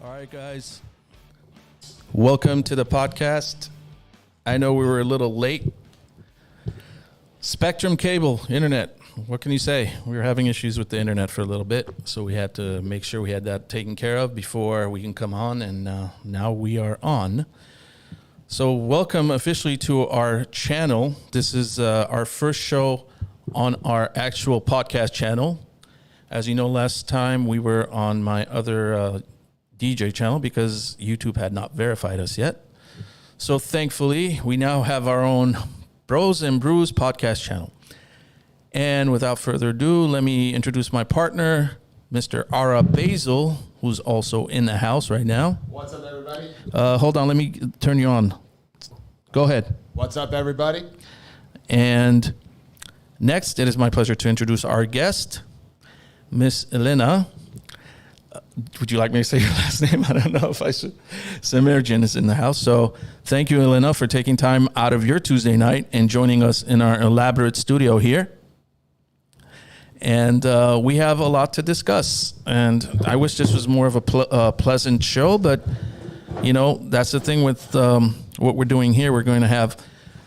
All right, guys. Welcome to the podcast. I know we were a little late. Spectrum cable, internet. What can you say? We were having issues with the internet for a little bit, so we had to make sure we had that taken care of before we can come on, and now we are on. So welcome officially to our channel. This is our first show on our actual podcast channel. As you know, last time we were on my other DJ channel because YouTube had not verified us yet. So thankfully, we now have our own Bros and Brews podcast channel. And without further ado, let me introduce my partner, Mr. Ara Basil, who's also in the house right now. What's up, everybody? Hold on, let me turn you on. Go ahead. What's up, everybody? And next, it is my pleasure to introduce our guest, Miss Elena. Would you like me to say your last name? I don't know if I should. Semerjian is in the house. So thank you, Elena, for taking time out of your Tuesday night and joining us in our elaborate studio here. And we have a lot to discuss. And I wish this was more of a pleasant show, but, you know, that's the thing with what we're doing here. We're going to have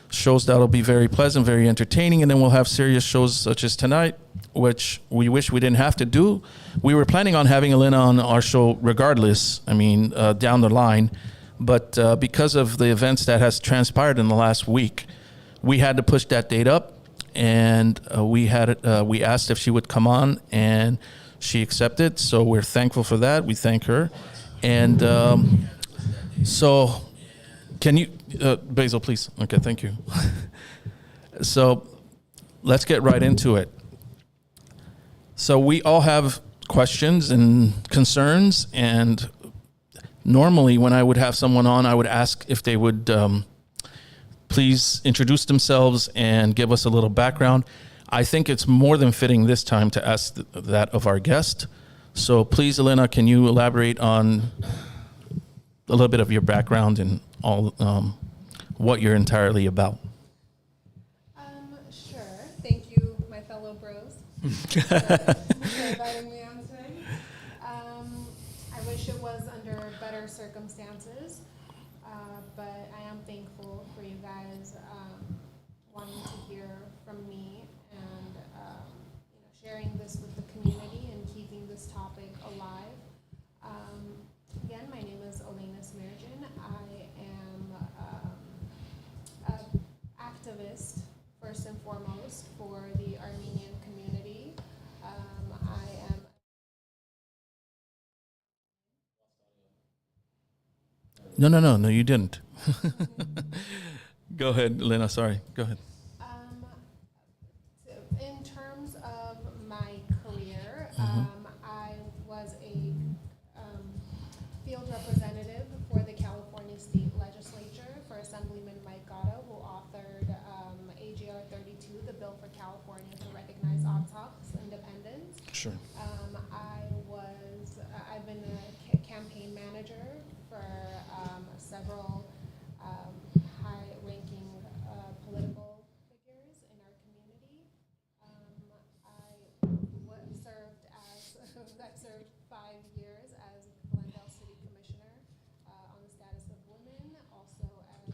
shows that'll be very pleasant, very entertaining, and then we'll have serious shows such as tonight, which we wish we didn't have to do. We were planning on having Elena on our show regardless, down the line, but because of the events that has transpired in the last week, we had to push that date up, and we asked if she would come on, and she accepted, so we're thankful for that. We thank her. And so can you, Basil, please? Okay, thank you. So let's get right into it. So we all have questions and concerns, and normally when I would have someone on, I would ask if they would please introduce themselves and give us a little background. I think it's more than fitting this time to ask that of our guest. So please, Elena, can you elaborate on a little bit of your background and all what you're entirely about? Sure. Thank you, my fellow bros, for inviting me on today. I wish it was under better circumstances, but I am thankful for you guys wanting to hear from me and sharing this with the community and keeping this topic alive. Again, my name is Elena. I am an activist, first and foremost, for the Armenian community. I am... No, you didn't. Go ahead, Elena, sorry. Go ahead. In terms of my career, I was a field representative for the California State Legislature for Assemblyman Mike Gatto, who authored AGR 32, the bill for California to recognize Oaxac's independence. Sure. I've been a campaign manager for several high-ranking political figures in our community. I served 5 years as Glendale City Commissioner on the status of women. Also, I'm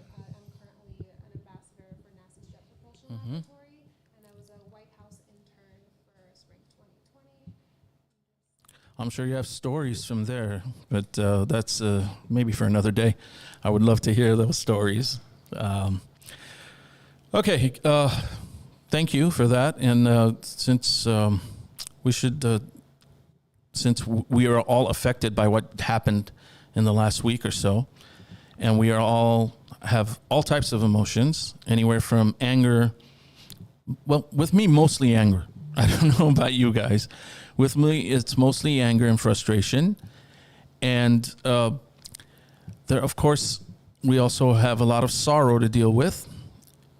currently an ambassador for NASA's Jet Propulsion Laboratory, and I was a White House intern for spring 2020. I'm sure you have stories from there, but that's maybe for another day. I would love to hear those stories. Okay, thank you for that. And since we are all affected by what happened in the last week or so, and we are all have all types of emotions, anywhere from anger. Well, with me, mostly anger. I don't know about you guys. With me, it's mostly anger and frustration. And there, of course, we also have a lot of sorrow to deal with.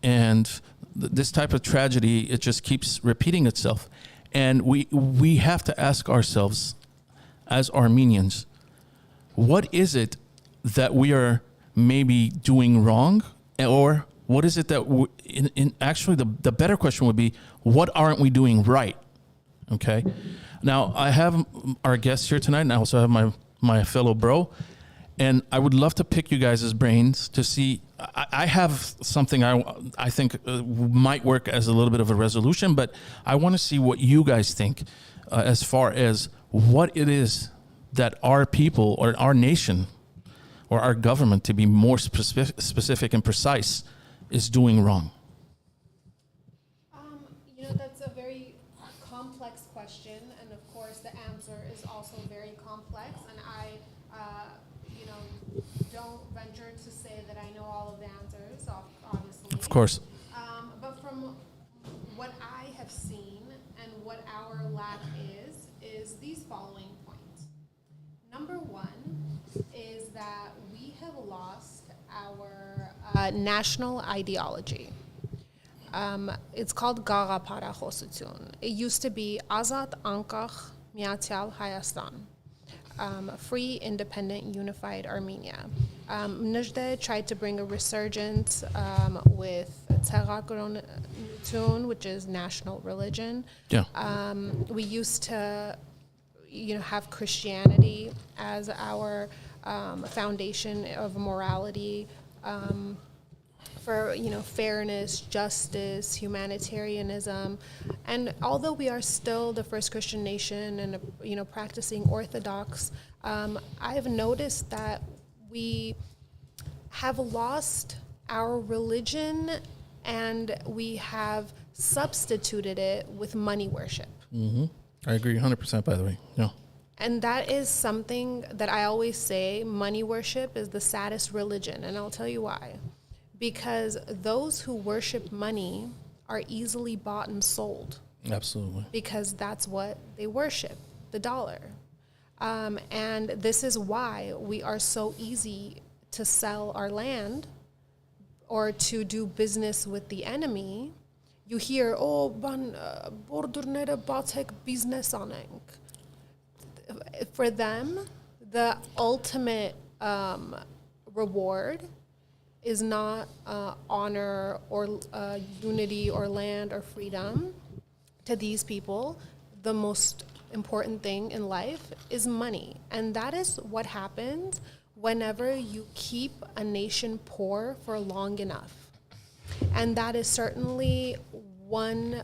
And this type of tragedy, it just keeps repeating itself. And we have to ask ourselves, as Armenians, what is it that we are maybe doing wrong? Or what is it that, actually the better question would be, what aren't we doing right? Okay. Now, I have our guests here tonight, and I also have my my fellow bro. And I would love to pick you guys' brains to see. I have something I think might work as a little bit of a resolution, but I want to see what you guys think as far as what it is that our people or our nation or our government, to be more specific and precise, is doing wrong. That's a very complex question, and of course the answer is also very complex, and I don't venture to say that I know all of the answers, obviously. Of course. But from what I have seen and what our lack is these following points. Number one is that we have lost our national ideology. It's called Gara Parachosutun. It used to be Azat Ankach Miatyal Hayastan. Free, independent, unified Armenia. Nejde tried to bring a resurgence with Territorial, which is national religion. Yeah. We used to, have Christianity as our foundation of morality, for fairness, justice, humanitarianism, and although we are still the first Christian nation and practicing Orthodox, I have noticed that we have lost our religion and we have substituted it with money worship. Mm-hmm. I agree 100%, by the way. Yeah. And that is something that I always say, money worship is the saddest religion, and I'll tell you why. Because those who worship money are easily bought and sold. Absolutely. Because that's what they worship, the dollar. And this is why we are so easy to sell our land or to do business with the enemy. You hear, bordurnere batek business anek. For them, the ultimate reward is not honor or unity or land or freedom. To these people, the most important thing in life is money. And that is what happens whenever you keep a nation poor for long enough. And that is certainly one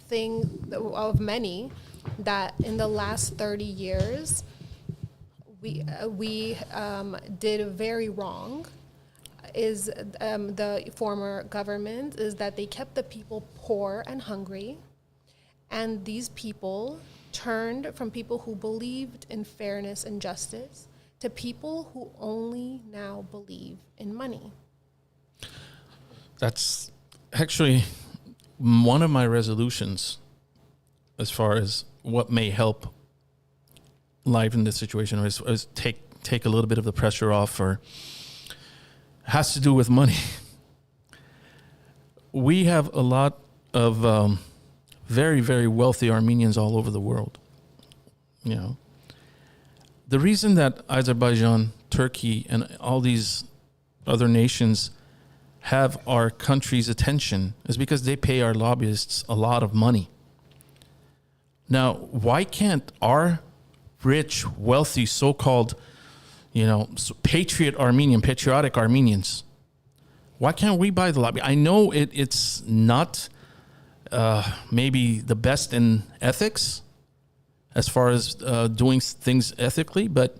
thing of many that in the last 30 years we did very wrong. Is the former government is that they kept the people poor and hungry, and these people turned from people who believed in fairness and justice to people who only now believe in money. That's actually one of my resolutions as far as what may help liven this situation is take a little bit of the pressure off, or has to do with money. We have a lot of very, very wealthy Armenians all over the world. The reason that Azerbaijan, Turkey, and all these other nations have our country's attention is because they pay our lobbyists a lot of money. Now, why can't our rich, wealthy, so-called patriotic Armenians, why can't we buy the lobby? I know it's not maybe the best in ethics as far as doing things ethically, but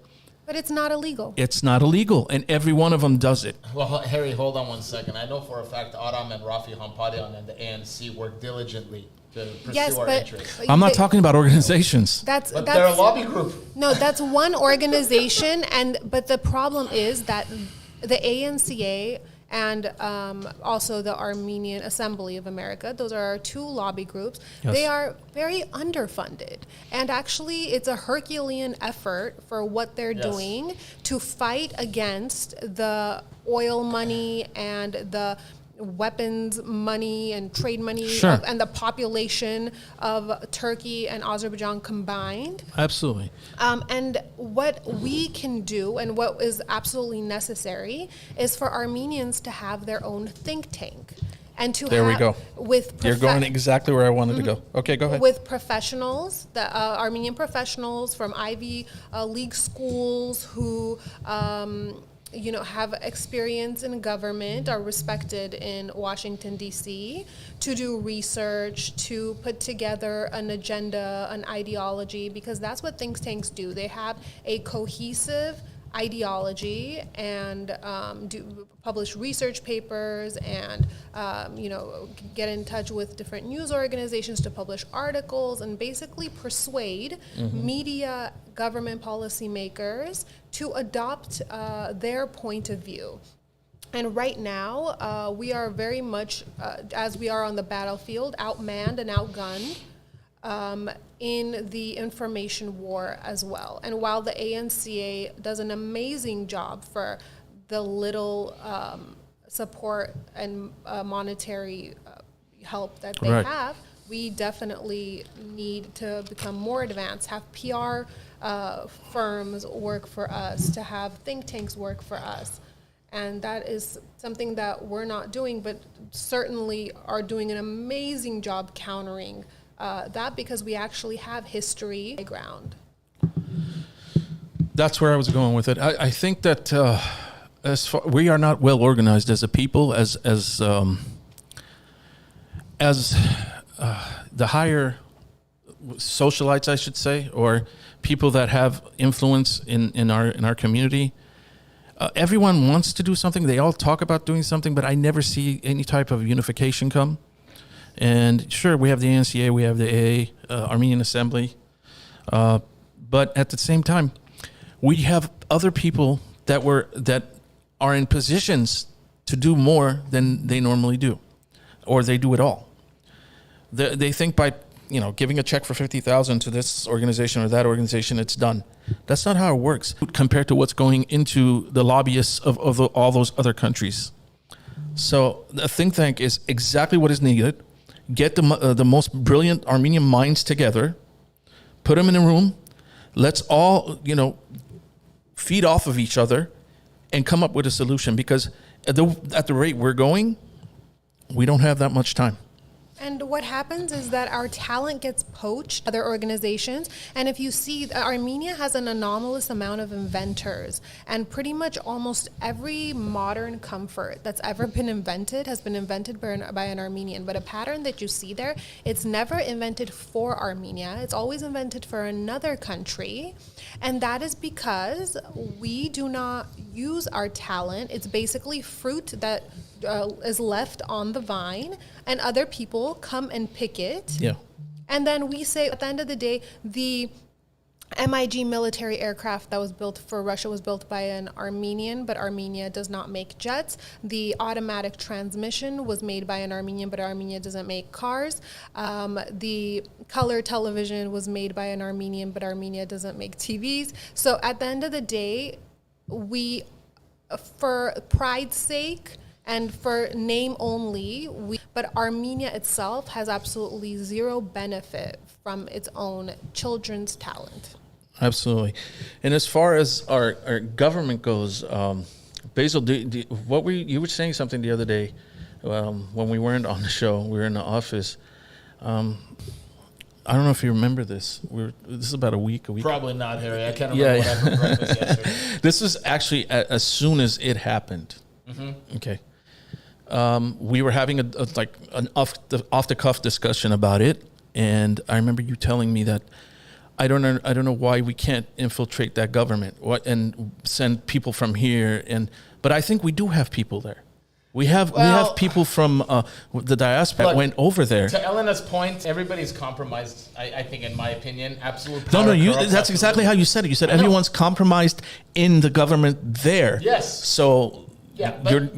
it's not illegal. It's not illegal, and every one of them does it. Well, Harry, hold on one second. I know for a fact Aram and Rafi Hampadian and the ANC work diligently to pursue our interests. I'm not talking about organizations. But they're a lobby group. No, that's one organization, but the problem is that the ANCA and also the Armenian Assembly of America, those are our two lobby groups. Yes. They are very underfunded. And actually, it's a Herculean effort for what they're doing to fight against the oil money and the weapons money and trade money and the population of Turkey and Azerbaijan combined. Absolutely. And what we can do and what is absolutely necessary is for Armenians to have their own think tank. And to There we go. with You're going exactly where I wanted to go. Okay, go ahead. with professionals, the Armenian professionals from Ivy League schools who have experience in government, are respected in Washington, D.C., to do research, to put together an agenda, an ideology, because that's what think tanks do. They have a cohesive ideology and publish research papers and get in touch with different news organizations to publish articles and basically persuade media, government policymakers to adopt their point of view. And right now, we are very much, as we are on the battlefield, outmanned and outgunned in the information war as well. And while the ANCA does an amazing job for the little support and monetary help that they have, we definitely need to become more advanced, have PR firms work for us, to have think tanks work for us. And that is something that we're not doing, but certainly are doing an amazing job countering that, because we actually have history ground. That's where I was going with it. I think that we are not well organized as a people, as the higher socialites, I should say, or people that have influence in our community. Everyone wants to do something. They all talk about doing something, but I never see any type of unification come. And sure, we have the ANCA, we have the AA, Armenian Assembly, but at the same time, we have other people that are in positions to do more than they normally do, or they do it all. They think by giving a check for $50,000 to this organization or that organization, it's done. That's not how it works compared to what's going into the lobbyists of all those other countries. So a think tank is exactly what is needed. Get the most brilliant Armenian minds together, put them in a room. Let's all, feed off of each other and come up with a solution, because at the rate we're going, we don't have that much time. And what happens is that our talent gets poached other organizations. And if you see, Armenia has an anomalous amount of inventors, and pretty much almost every modern comfort that's ever been invented has been invented by an Armenian. But a pattern that you see there, it's never invented for Armenia. It's always invented for another country. And that is because we do not use our talent. It's basically fruit that is left on the vine, and other people come and pick it. Yeah. And then we say, at the end of the day, the MiG military aircraft that was built for Russia was built by an Armenian, but Armenia does not make jets. The automatic transmission was made by an Armenian, but Armenia doesn't make cars. The color television was made by an Armenian, but Armenia doesn't make TVs. So at the end of the day, we, for pride's sake, and for name only, but Armenia itself has absolutely zero benefit from its own children's talent. Absolutely. And as far as our government goes, Basil, you were saying something the other day when we weren't on the show, we were in the office. I don't know if you remember this. This is about a week. Probably not, Harry. I can't remember what I had for breakfast yesterday. This was actually as soon as it happened. Mm-hmm. Okay. We were having an off the cuff discussion about it, and I remember you telling me that I don't know why we can't infiltrate that government and send people from here, but I think we do have people there. We have people from the diaspora that went over there. To Elena's point, everybody's compromised. I think, in my opinion, absolute. That's exactly how you said it. You said everyone's compromised in the government there. Yes. So but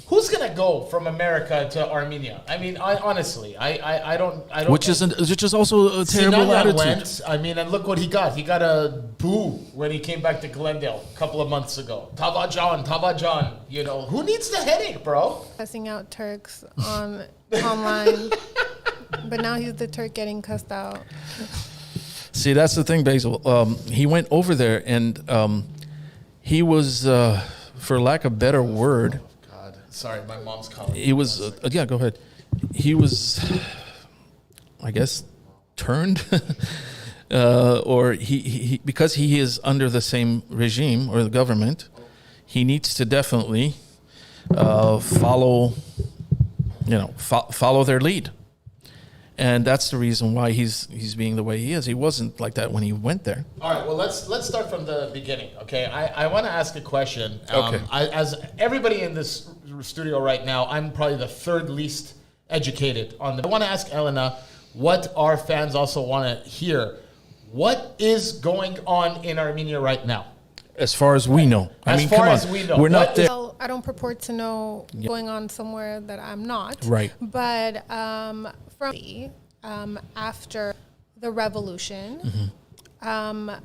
who's gonna go from America to Armenia? I mean, honestly, I don't. Which is also a terrible attitude. Went, and look what he got. He got a boo when he came back to Glendale a couple of months ago. Tava John. Who needs the headache, bro? Cussing out Turks online, but now he's the Turk getting cussed out. See, that's the thing, Basil. He went over there, and he was, for lack of a better word, Sorry, my mom's calling. He was, yeah, go ahead. He was, I guess, turned, or he because he is under the same regime or the government, he needs to definitely follow, follow their lead. And that's the reason why he's being the way he is. He wasn't like that when he went there. All right, well, let's start from the beginning, okay? I want to ask a question. Okay. As everybody in this studio right now, I'm probably the third least educated on the. I want to ask Elena what our fans also want to hear. What is going on in Armenia right now? As far as we know. As far as we know. We're not there. Well, I don't purport to know going on somewhere that I'm not. Right. But after the revolution, Nikol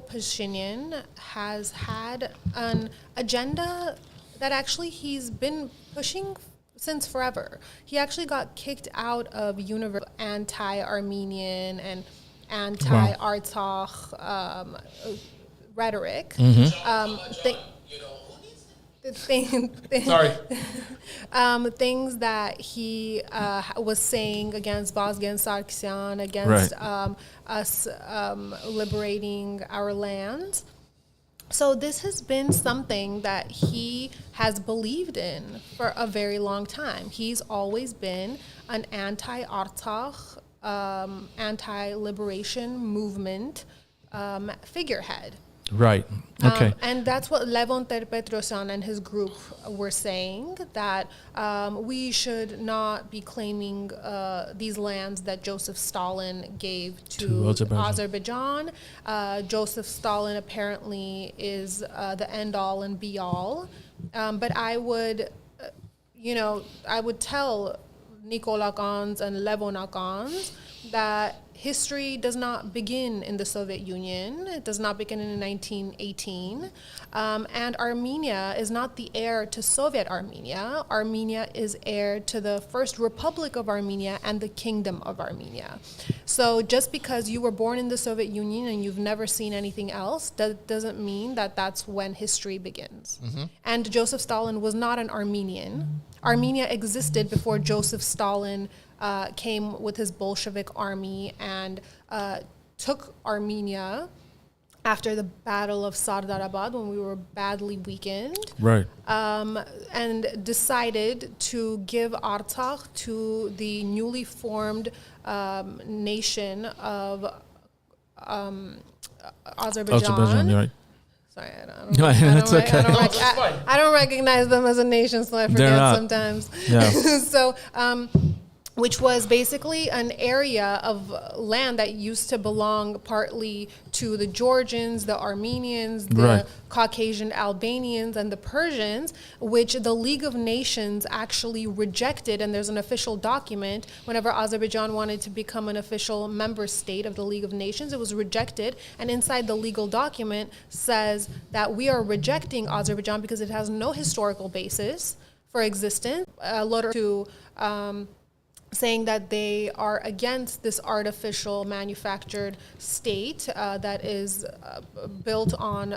Pashinyan has had an agenda that actually he's been pushing since forever. He actually got kicked out of universal anti-Armenian and anti-Artsakh rhetoric. Sorry. Things that he was saying against Vazgen Sargsyan, against us liberating our land. So this has been something that he has believed in for a very long time. He's always been an anti-Artsakh, anti-liberation movement figurehead. Right. Okay. And that's what Levon Terpetrosyan and his group were saying, that we should not be claiming these lands that Joseph Stalin gave to Azerbaijan. Joseph Stalin apparently is the end-all and be-all. But I would tell Nikol Agans and Levon Agans that history does not begin in the Soviet Union. It does not begin in 1918. And Armenia is not the heir to Soviet Armenia. Armenia is heir to the First Republic of Armenia and the Kingdom of Armenia. So just because you were born in the Soviet Union and you've never seen anything else, that doesn't mean that that's when history begins. And Joseph Stalin was not an Armenian. Armenia existed before Joseph Stalin came with his Bolshevik army and took Armenia after the Battle of Sardarabad, when we were badly weakened. Right. And decided to give Artsakh to the newly formed nation of Azerbaijan. Right. Sorry, I Okay. don't recognize them as a nation, so I forget sometimes. Yeah. So, which was basically an area of land that used to belong partly to the Georgians, the Armenians, the Caucasian Albanians, and the Persians, which the League of Nations actually rejected. And there's an official document. Whenever Azerbaijan wanted to become an official member state of the League of Nations, it was rejected. And inside the legal document says that we are rejecting Azerbaijan because it has no historical basis for existence. A letter to saying that they are against this artificial manufactured state that is built on,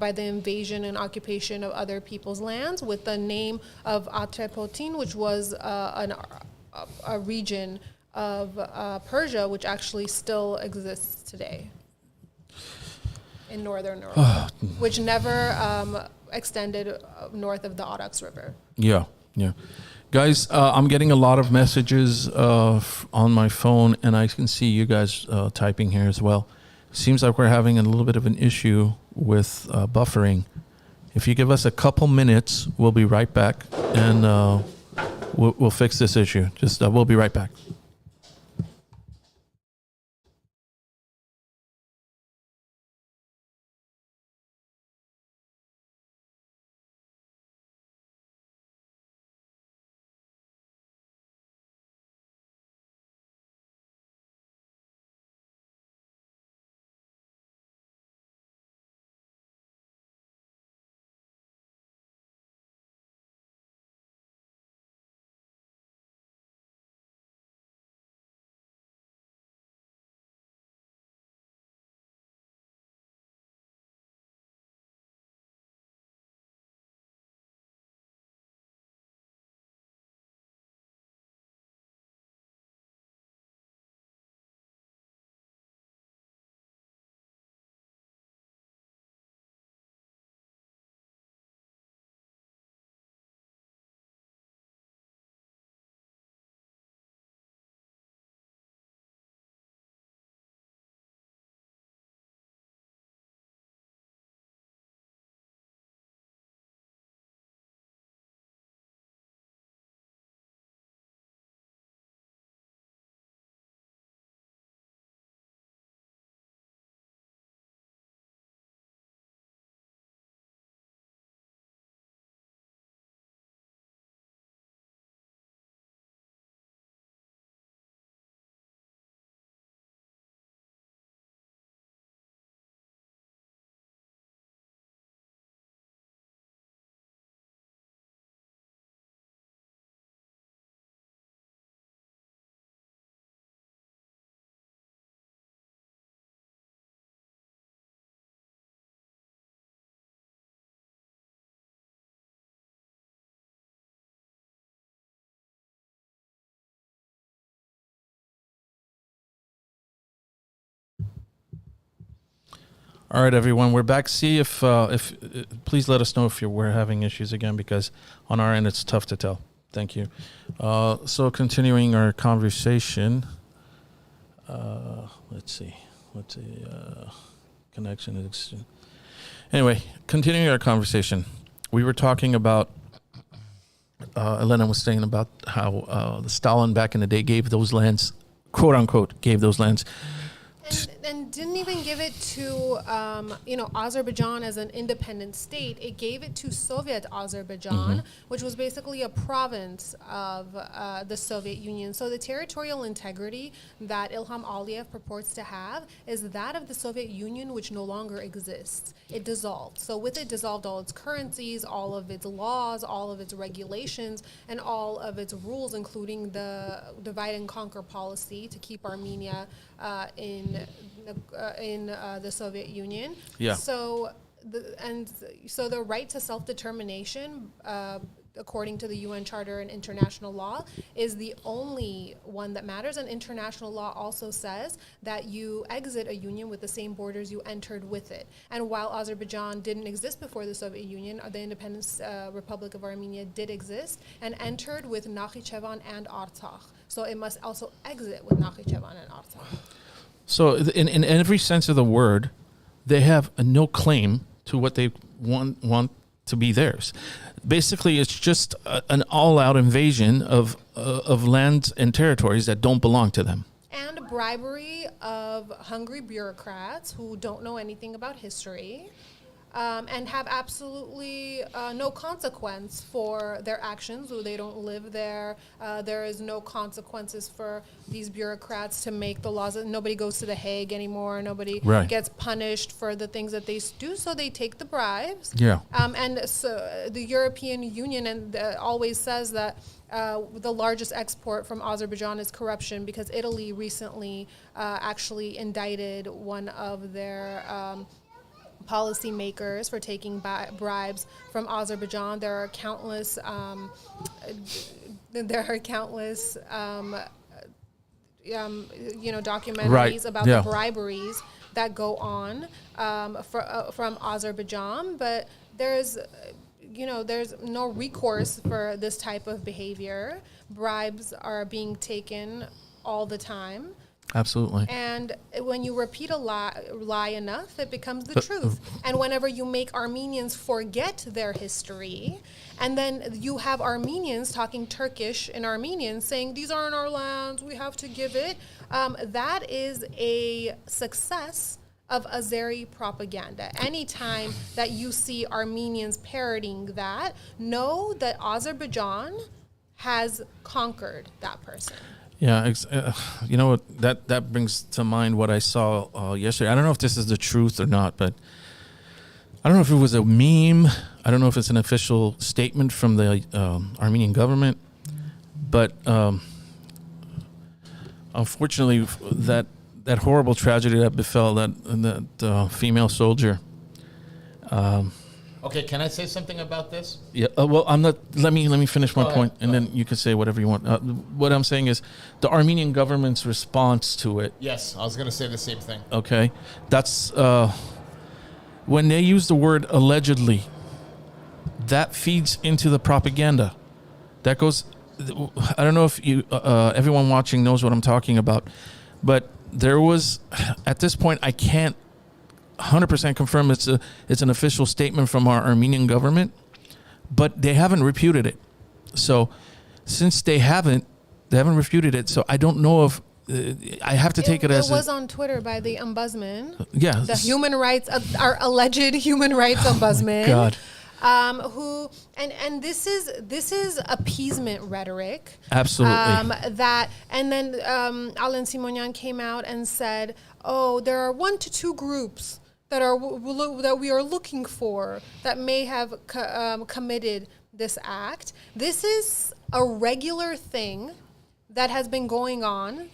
by the invasion and occupation of other people's lands, with the name of Atrepotin, which was a region of Persia, which actually still exists today in northern Europe, which never extended north of the Oryx River. Yeah. Guys, I'm getting a lot of messages on my phone, and I can see you guys typing here as well. Seems like we're having a little bit of an issue with buffering. If you give us a couple minutes, we'll be right back, and we'll fix this issue. We'll be right back. All right, everyone, we're back. See if please let us know if we're having issues again, because on our end it's tough to tell. Thank you. So continuing our conversation. Let's see. Connection is. Anyway, continuing our conversation, we were talking about. Elena was saying about how the Stalin back in the day gave those lands, quote unquote, gave those lands. And didn't even give it to, Azerbaijan as an independent state. It gave it to Soviet Azerbaijan, which was basically a province of the Soviet Union. So the territorial integrity that Ilham Aliyev purports to have is that of the Soviet Union, which no longer exists. It dissolved. So with it dissolved all its currencies, all of its laws, all of its regulations, and all of its rules, including the divide and conquer policy to keep Armenia in the Soviet Union. Yeah. So the right to self-determination, according to the UN Charter and international law, is the only one that matters. And international law also says that you exit a union with the same borders you entered with it. And while Azerbaijan didn't exist before the Soviet Union, the Independent Republic of Armenia did exist and entered with Nakhichevan and Artsakh. So it must also exit with Nakhichevan and Artsakh. So in every sense of the word, they have no claim to what they want to be theirs. Basically, it's just an all-out invasion of lands and territories that don't belong to them. And bribery of hungry bureaucrats who don't know anything about history. And have absolutely no consequence for their actions. They don't live there. There is no consequences for these bureaucrats to make the laws. Nobody goes to The Hague anymore. Nobody gets punished for the things that they do. So they take the bribes. Yeah. And so the European Union always says that the largest export from Azerbaijan is corruption, because Italy recently actually indicted one of their policymakers for taking bribes from Azerbaijan. There are countless documentaries about the briberies that go on from Azerbaijan, but there's no recourse for this type of behavior. Bribes are being taken all the time. Absolutely. And when you repeat a lie enough, it becomes the truth. And whenever you make Armenians forget their history, and then you have Armenians talking Turkish in Armenian saying, these aren't our lands, we have to give it, that is a success of Azeri propaganda. Anytime that you see Armenians parroting that, know that Azerbaijan has conquered that person. Yeah, you know what? That brings to mind what I saw yesterday. I don't know if this is the truth or not, but I don't know if it was a meme. I don't know if it's an official statement from the Armenian government, but unfortunately, that horrible tragedy that befell that female soldier. Okay, can I say something about this? Yeah. Well, I'm not. Let me finish my point, and Go then you can say whatever you want. What I'm saying is, the Armenian government's response to it. Yes, I was going to say the same thing. Okay, that's when they use the word allegedly. That feeds into the propaganda. That goes. I don't know if you, everyone watching knows what I'm talking about, but there was, at this point, I can't 100% confirm it's an official statement from our Armenian government, but they haven't refuted it. So since they haven't refuted it, so I don't know if I have to take it as it was on Twitter by the ombudsman. Yeah, the human rights, our alleged human rights ombudsman. God. Who and this is appeasement rhetoric. Absolutely. And then Alan Simonian came out and said, "Oh, there are 1 to 2 groups that we are looking for that may have committed this act." This is a regular thing that has been going on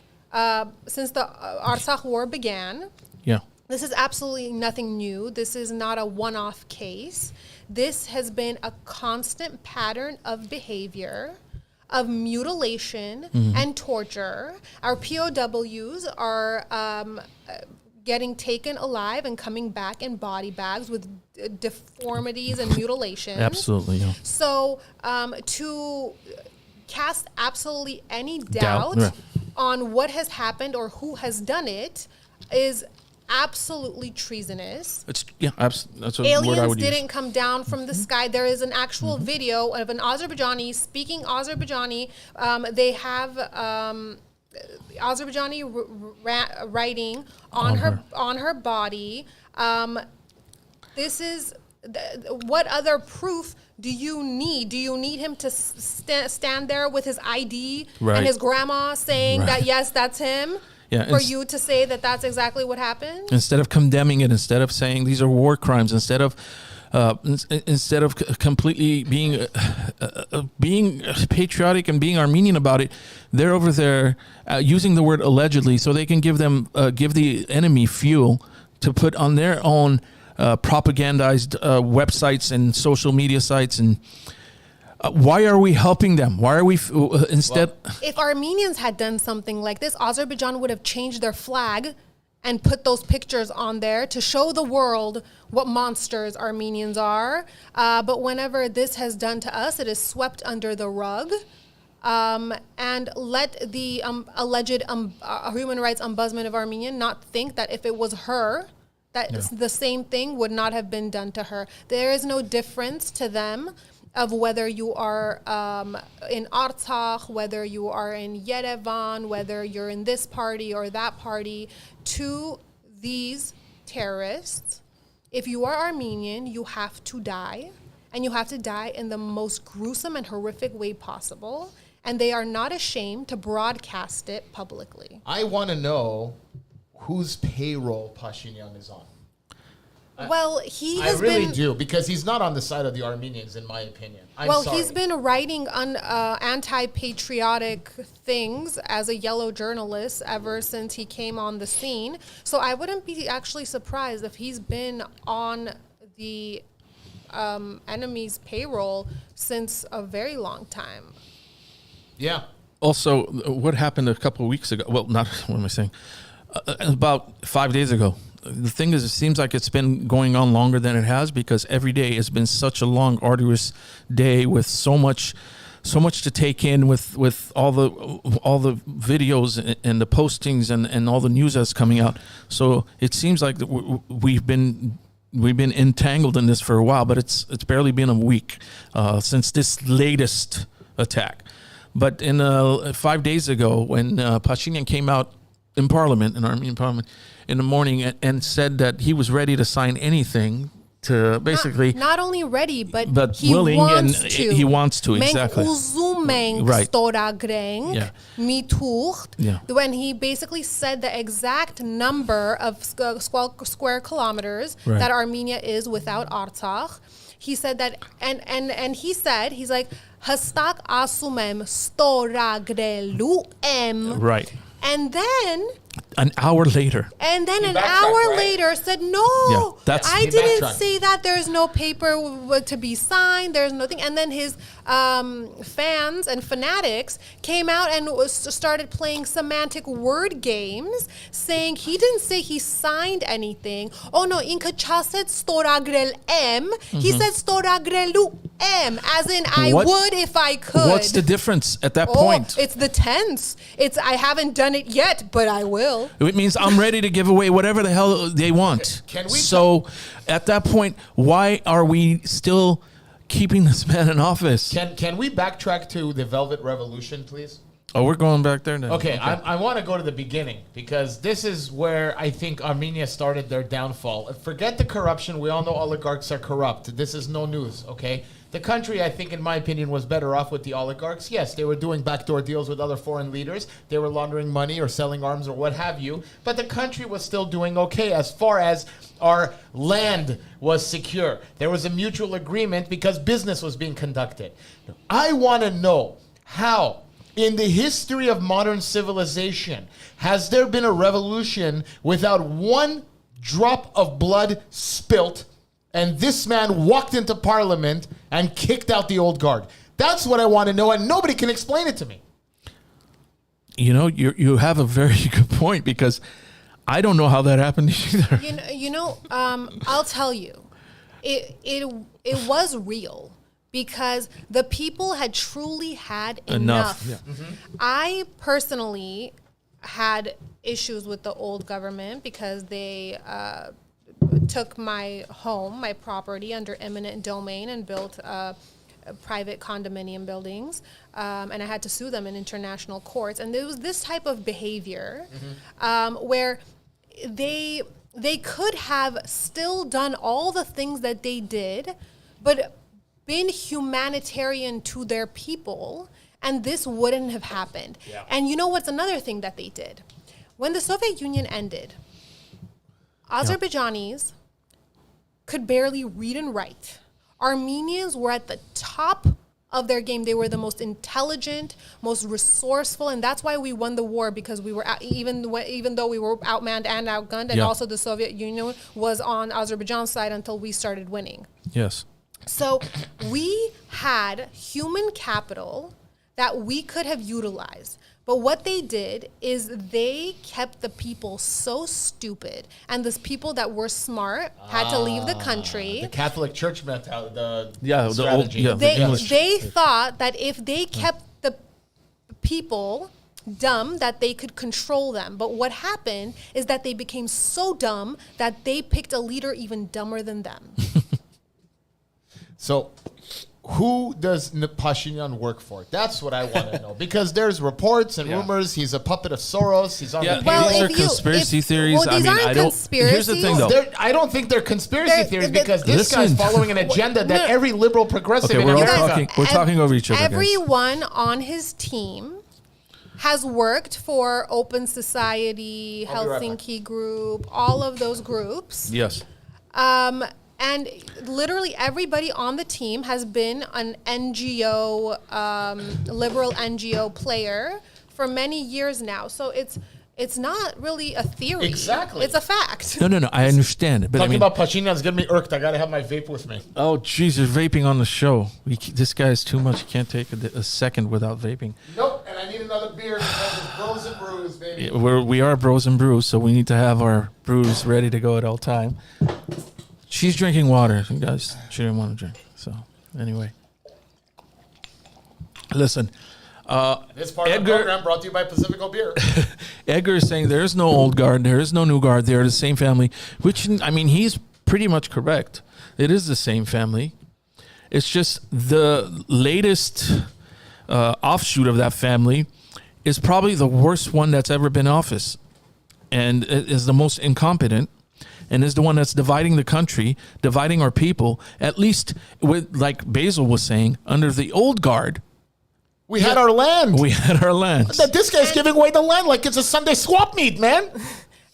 since the Artsakh War began. Yeah. This is absolutely nothing new. This is not a one-off case. This has been a constant pattern of behavior, of mutilation and torture. Our POWs are getting taken alive and coming back in body bags with deformities and mutilations. Absolutely. Yeah. So to cast absolutely any doubt Yeah. on what has happened or who has done it is absolutely treasonous. That's a word I Aliens would didn't use. come down from the sky. There is an actual video of an Azerbaijani speaking Azerbaijani. They have Azerbaijani writing on her body. This is what other proof do you need? Do you need him to stand there with his ID Right. and his grandma saying Right. that yes, that's him? Yeah, For you to say that that's exactly what happened? Instead of condemning it, instead of saying these are war crimes, instead of completely being patriotic and being Armenian about it, they're over there using the word allegedly so they can give the enemy fuel to put on their own propagandized websites and social media sites. And why are we helping them? Why are we instead? If Armenians had done something like this, Azerbaijan would have changed their flag and put those pictures on there to show the world what monsters Armenians are. But whenever this has done to us, it is swept under the rug. And let the alleged human rights ombudsman of Armenia not think that if it was her, that the same thing would not have been done to her. There is no difference to them of whether you are in Artsakh, whether you are in Yerevan, whether you're in this party or that party. To these terrorists, if you are Armenian, you have to die, and you have to die in the most gruesome and horrific way possible, and they are not ashamed to broadcast it publicly. I want to know whose payroll Pashinyan is on. Well, I really do, because he's not on the side of the Armenians, in my opinion. I'm sorry. He's been writing anti-patriotic things as a yellow journalist ever since he came on the scene. So I wouldn't be actually surprised if he's been on the enemy's payroll since a very long time. Yeah. Also, what happened a couple of weeks ago? Well, not what am I saying? About 5 days ago. The thing is, it seems like it's been going on longer than it has, because every day has been such a long, arduous day with so much to take in, with all the videos and the postings and all the news that's coming out. So it seems like we've been entangled in this for a while, but it's barely been a week since this latest attack. But in 5 days ago, when Pashinyan came out in Parliament, in Armenian Parliament, in the morning and said that he was ready to sign anything to basically not only ready, but he willing, wants and to. he wants to, exactly. Right. Yeah. When he basically said the exact number of square kilometers Right. that Armenia is without Artsakh. He said that, and he said, he's like, Hastak asumem storagrelu em. Right. And then An hour later. And then He an backtracked, hour right? later said, no, Yeah, that's- I He didn't backtracked. say that. There's no paper to be signed. There's nothing. And then his fans and fanatics came out and started playing semantic word games, saying he didn't say he signed anything. Oh, no, inka chaset storagrel em. He said storagrelu em, as in I What- would if I could. What's the difference at that Oh, point? it's the tense. It's I haven't done it yet, but I will. It means I'm ready to give away whatever the hell they want. Can we So at that point, why are we still keeping this man in office? Can we backtrack to the Velvet Revolution, please? Oh, we're going back there now. Okay, I want to go to the beginning, because this is where I think Armenia started their downfall. Forget the corruption. We all know oligarchs are corrupt. This is no news, okay? The country, I think, in my opinion, was better off with the oligarchs. Yes, they were doing backdoor deals with other foreign leaders. They were laundering money or selling arms or what have you. But the country was still doing okay as far as our land was secure. There was a mutual agreement because business was being conducted. I want to know how, in the history of modern civilization, has there been a revolution without one drop of blood spilt, and this man walked into parliament and kicked out the old guard? That's what I want to know, and nobody can explain it to me. You know, you have a very good point, because I don't know how that happened either. I'll tell you, it was real because the people had truly had enough. Yeah. Mm-hmm. I personally had issues with the old government because they took my home, my property under eminent domain and built private condominium buildings, and I had to sue them in international courts. And there was this type of behavior where they could have still done all the things that they did, but been humanitarian to their people, and this wouldn't have happened. Yeah. And you know what's another thing that they did? When the Soviet Union ended, Azerbaijanis could barely read and write. Armenians were at the top of their game. They were the most intelligent, most resourceful, and that's why we won the war, because we were even though we were outmanned and outgunned, and also the Soviet Union was on Azerbaijan's side until we started winning. Yes. So we had human capital that we could have utilized. But what they did is they kept the people so stupid, and the people that were smart had to leave the country. The Catholic Church mentality, the strategy. They thought that if they kept the people dumb, that they could control them. But what happened is that they became so dumb that they picked a leader even dumber than them. So, who does Pashinyan work for? That's what I want to know. Because there's reports and rumors. He's a puppet of Soros. He's on the Well, these are conspiracy theories. Well, these aren't conspiracies. Here's the thing, though. I don't think they're conspiracy theories because this guy's following an agenda that every liberal progressive Okay, in we're all America. talking. We're talking over each other. Guys. Everyone on his team has worked for Open Society, I'll be right Helsinki Group, all of those groups. Yes. And literally everybody on the team has been an NGO, liberal NGO player for many years now. So it's not really a theory. Exactly. It's a fact. No. I understand it, but Talking I mean, about Pashinyan's getting me irked. I got to have my vape with me. oh, jeez, there's vaping on the show. This guy is too much. You can't take a second without vaping. Nope, and I need another beer because it's Bros and Brews, baby. Yeah, we are Bros and Brews, so we need to have our brews ready to go at all time. She's drinking water, you guys. She didn't want to drink. So, anyway. Listen. This part of the program brought to you by Pacifico Beer. Edgar is saying there is no old guard, there is no new guard, they are the same family, which, I mean, he's pretty much correct. It is the same family. It's just the latest offshoot of that family is probably the worst one that's ever been in office, and is the most incompetent, and is the one that's dividing the country, dividing our people, at least with, like Basil was saying, under the old guard. We had our land. We had our land. This guy's giving away the land like it's a Sunday swap meet, man.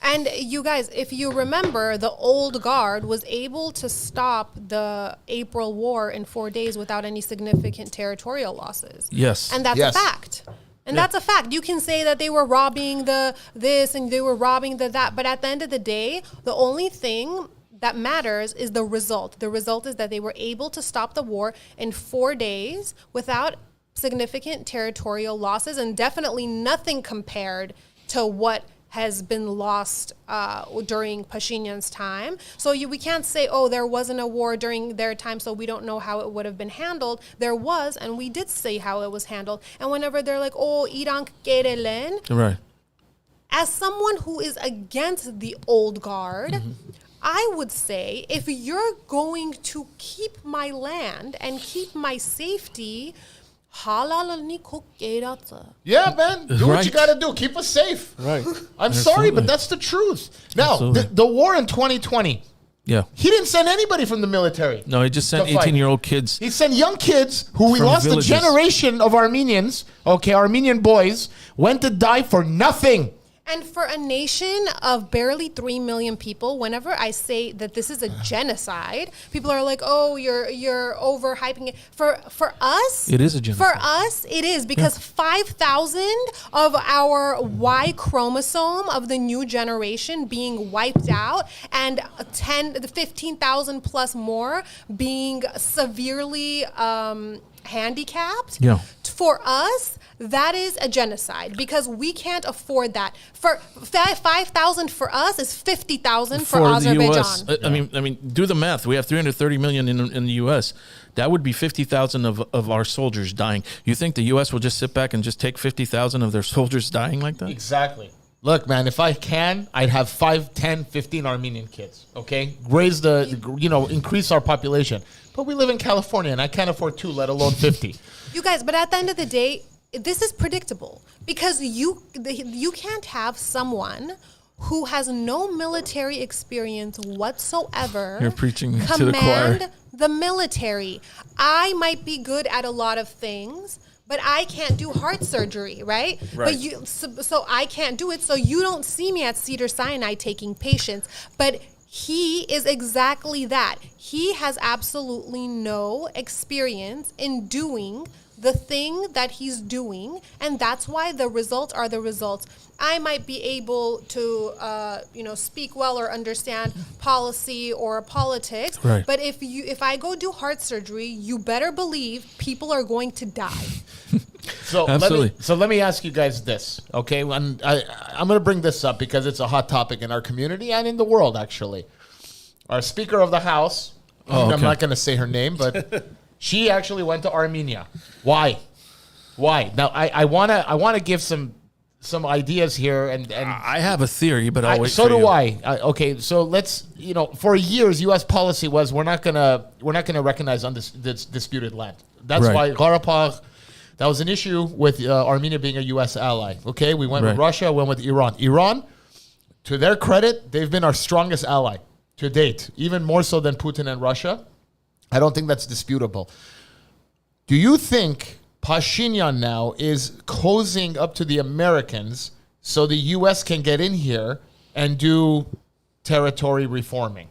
And you guys, if you remember, the old guard was able to stop the April War in 4 days without any significant territorial losses. Yes. And that's a fact. And that's a fact. You can say that they were robbing the this and they were robbing the that, but at the end of the day, the only thing that matters is the result. The result is that they were able to stop the war in 4 days without significant territorial losses, and definitely nothing compared to what has been lost during Pashinyan's time. So we can't say, oh, there wasn't a war during their time, so we don't know how it would have been handled. There was, and we did say how it was handled. And whenever they're like, oh, Iran kerelen, Right. as someone who is against the old guard, I would say, if you're going to keep my land and keep my safety, yeah, man. Do what you got to do. Keep us safe. Right. I'm sorry, but that's the truth. Now, the war in 2020, Yeah. he didn't send anybody from the military. No, he just sent To fight. 18-year-old kids. He sent young kids who we From lost villages. a generation of Armenians, Armenian boys, went to die for nothing. And for a nation of barely 3 million people, whenever I say that this is a genocide, people are like, "Oh, you're overhyping it." For us, It is a genocide. For us, it is because 5,000 of our Y chromosome of the new generation being wiped out, and 15,000 plus more being severely handicapped. Yeah. for us, that is a genocide because we can't afford that. For 5,000 for us is 50,000 for Azerbaijan. The US. I mean, do the math. We have 330 million in the US. That would be 50,000 of our soldiers dying. You think the US will just sit back and just take 50,000 of their soldiers dying like that? Exactly. Look, man, if I can, I'd have 5, 10, 15 Armenian kids, okay? Increase our population. But we live in California, and I can't afford 2, let alone 50. You guys, but at the end of the day, this is predictable because you can't have someone who has no military experience whatsoever. You're preaching to the choir. Command the military. I might be good at a lot of things, but I can't do heart surgery, right? But so I can't do it. So you don't see me at Cedars-Sinai taking patients. But he is exactly that. He has absolutely no experience in doing the thing that he's doing, and that's why the results are the results. I might be able to, speak well or understand policy or politics, right. But if I go do heart surgery, you better believe people are going to die. So let me ask you guys this, okay? I'm going to bring this up because it's a hot topic in our community and in the world, actually. Our Speaker of the House, I'm not going to say her name, but she actually went to Armenia. Why? Now, I want to give some ideas here, and I have a theory, but I'll wait. So for do you. I. Okay, so let's for years, U.S. policy was we're not gonna recognize this disputed land. That's Right. why Karabakh. That was an issue with Armenia being a U.S. ally. Okay, we went with Russia, went with Iran. Iran, to their credit, they've been our strongest ally to date, even more so than Putin and Russia. I don't think that's disputable. Do you think Pashinyan now is cozying up to the Americans so the U.S. can get in here and do territory reforming?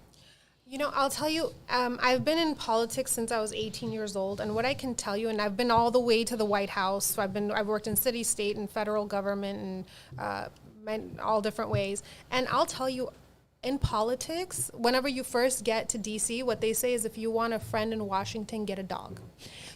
I'll tell you, I've been in politics since I was 18 years old, and what I can tell you, and I've been all the way to the White House. So I've worked in city, state, and federal government, and all different ways. And I'll tell you, in politics, whenever you first get to D.C., what they say is if you want a friend in Washington, get a dog.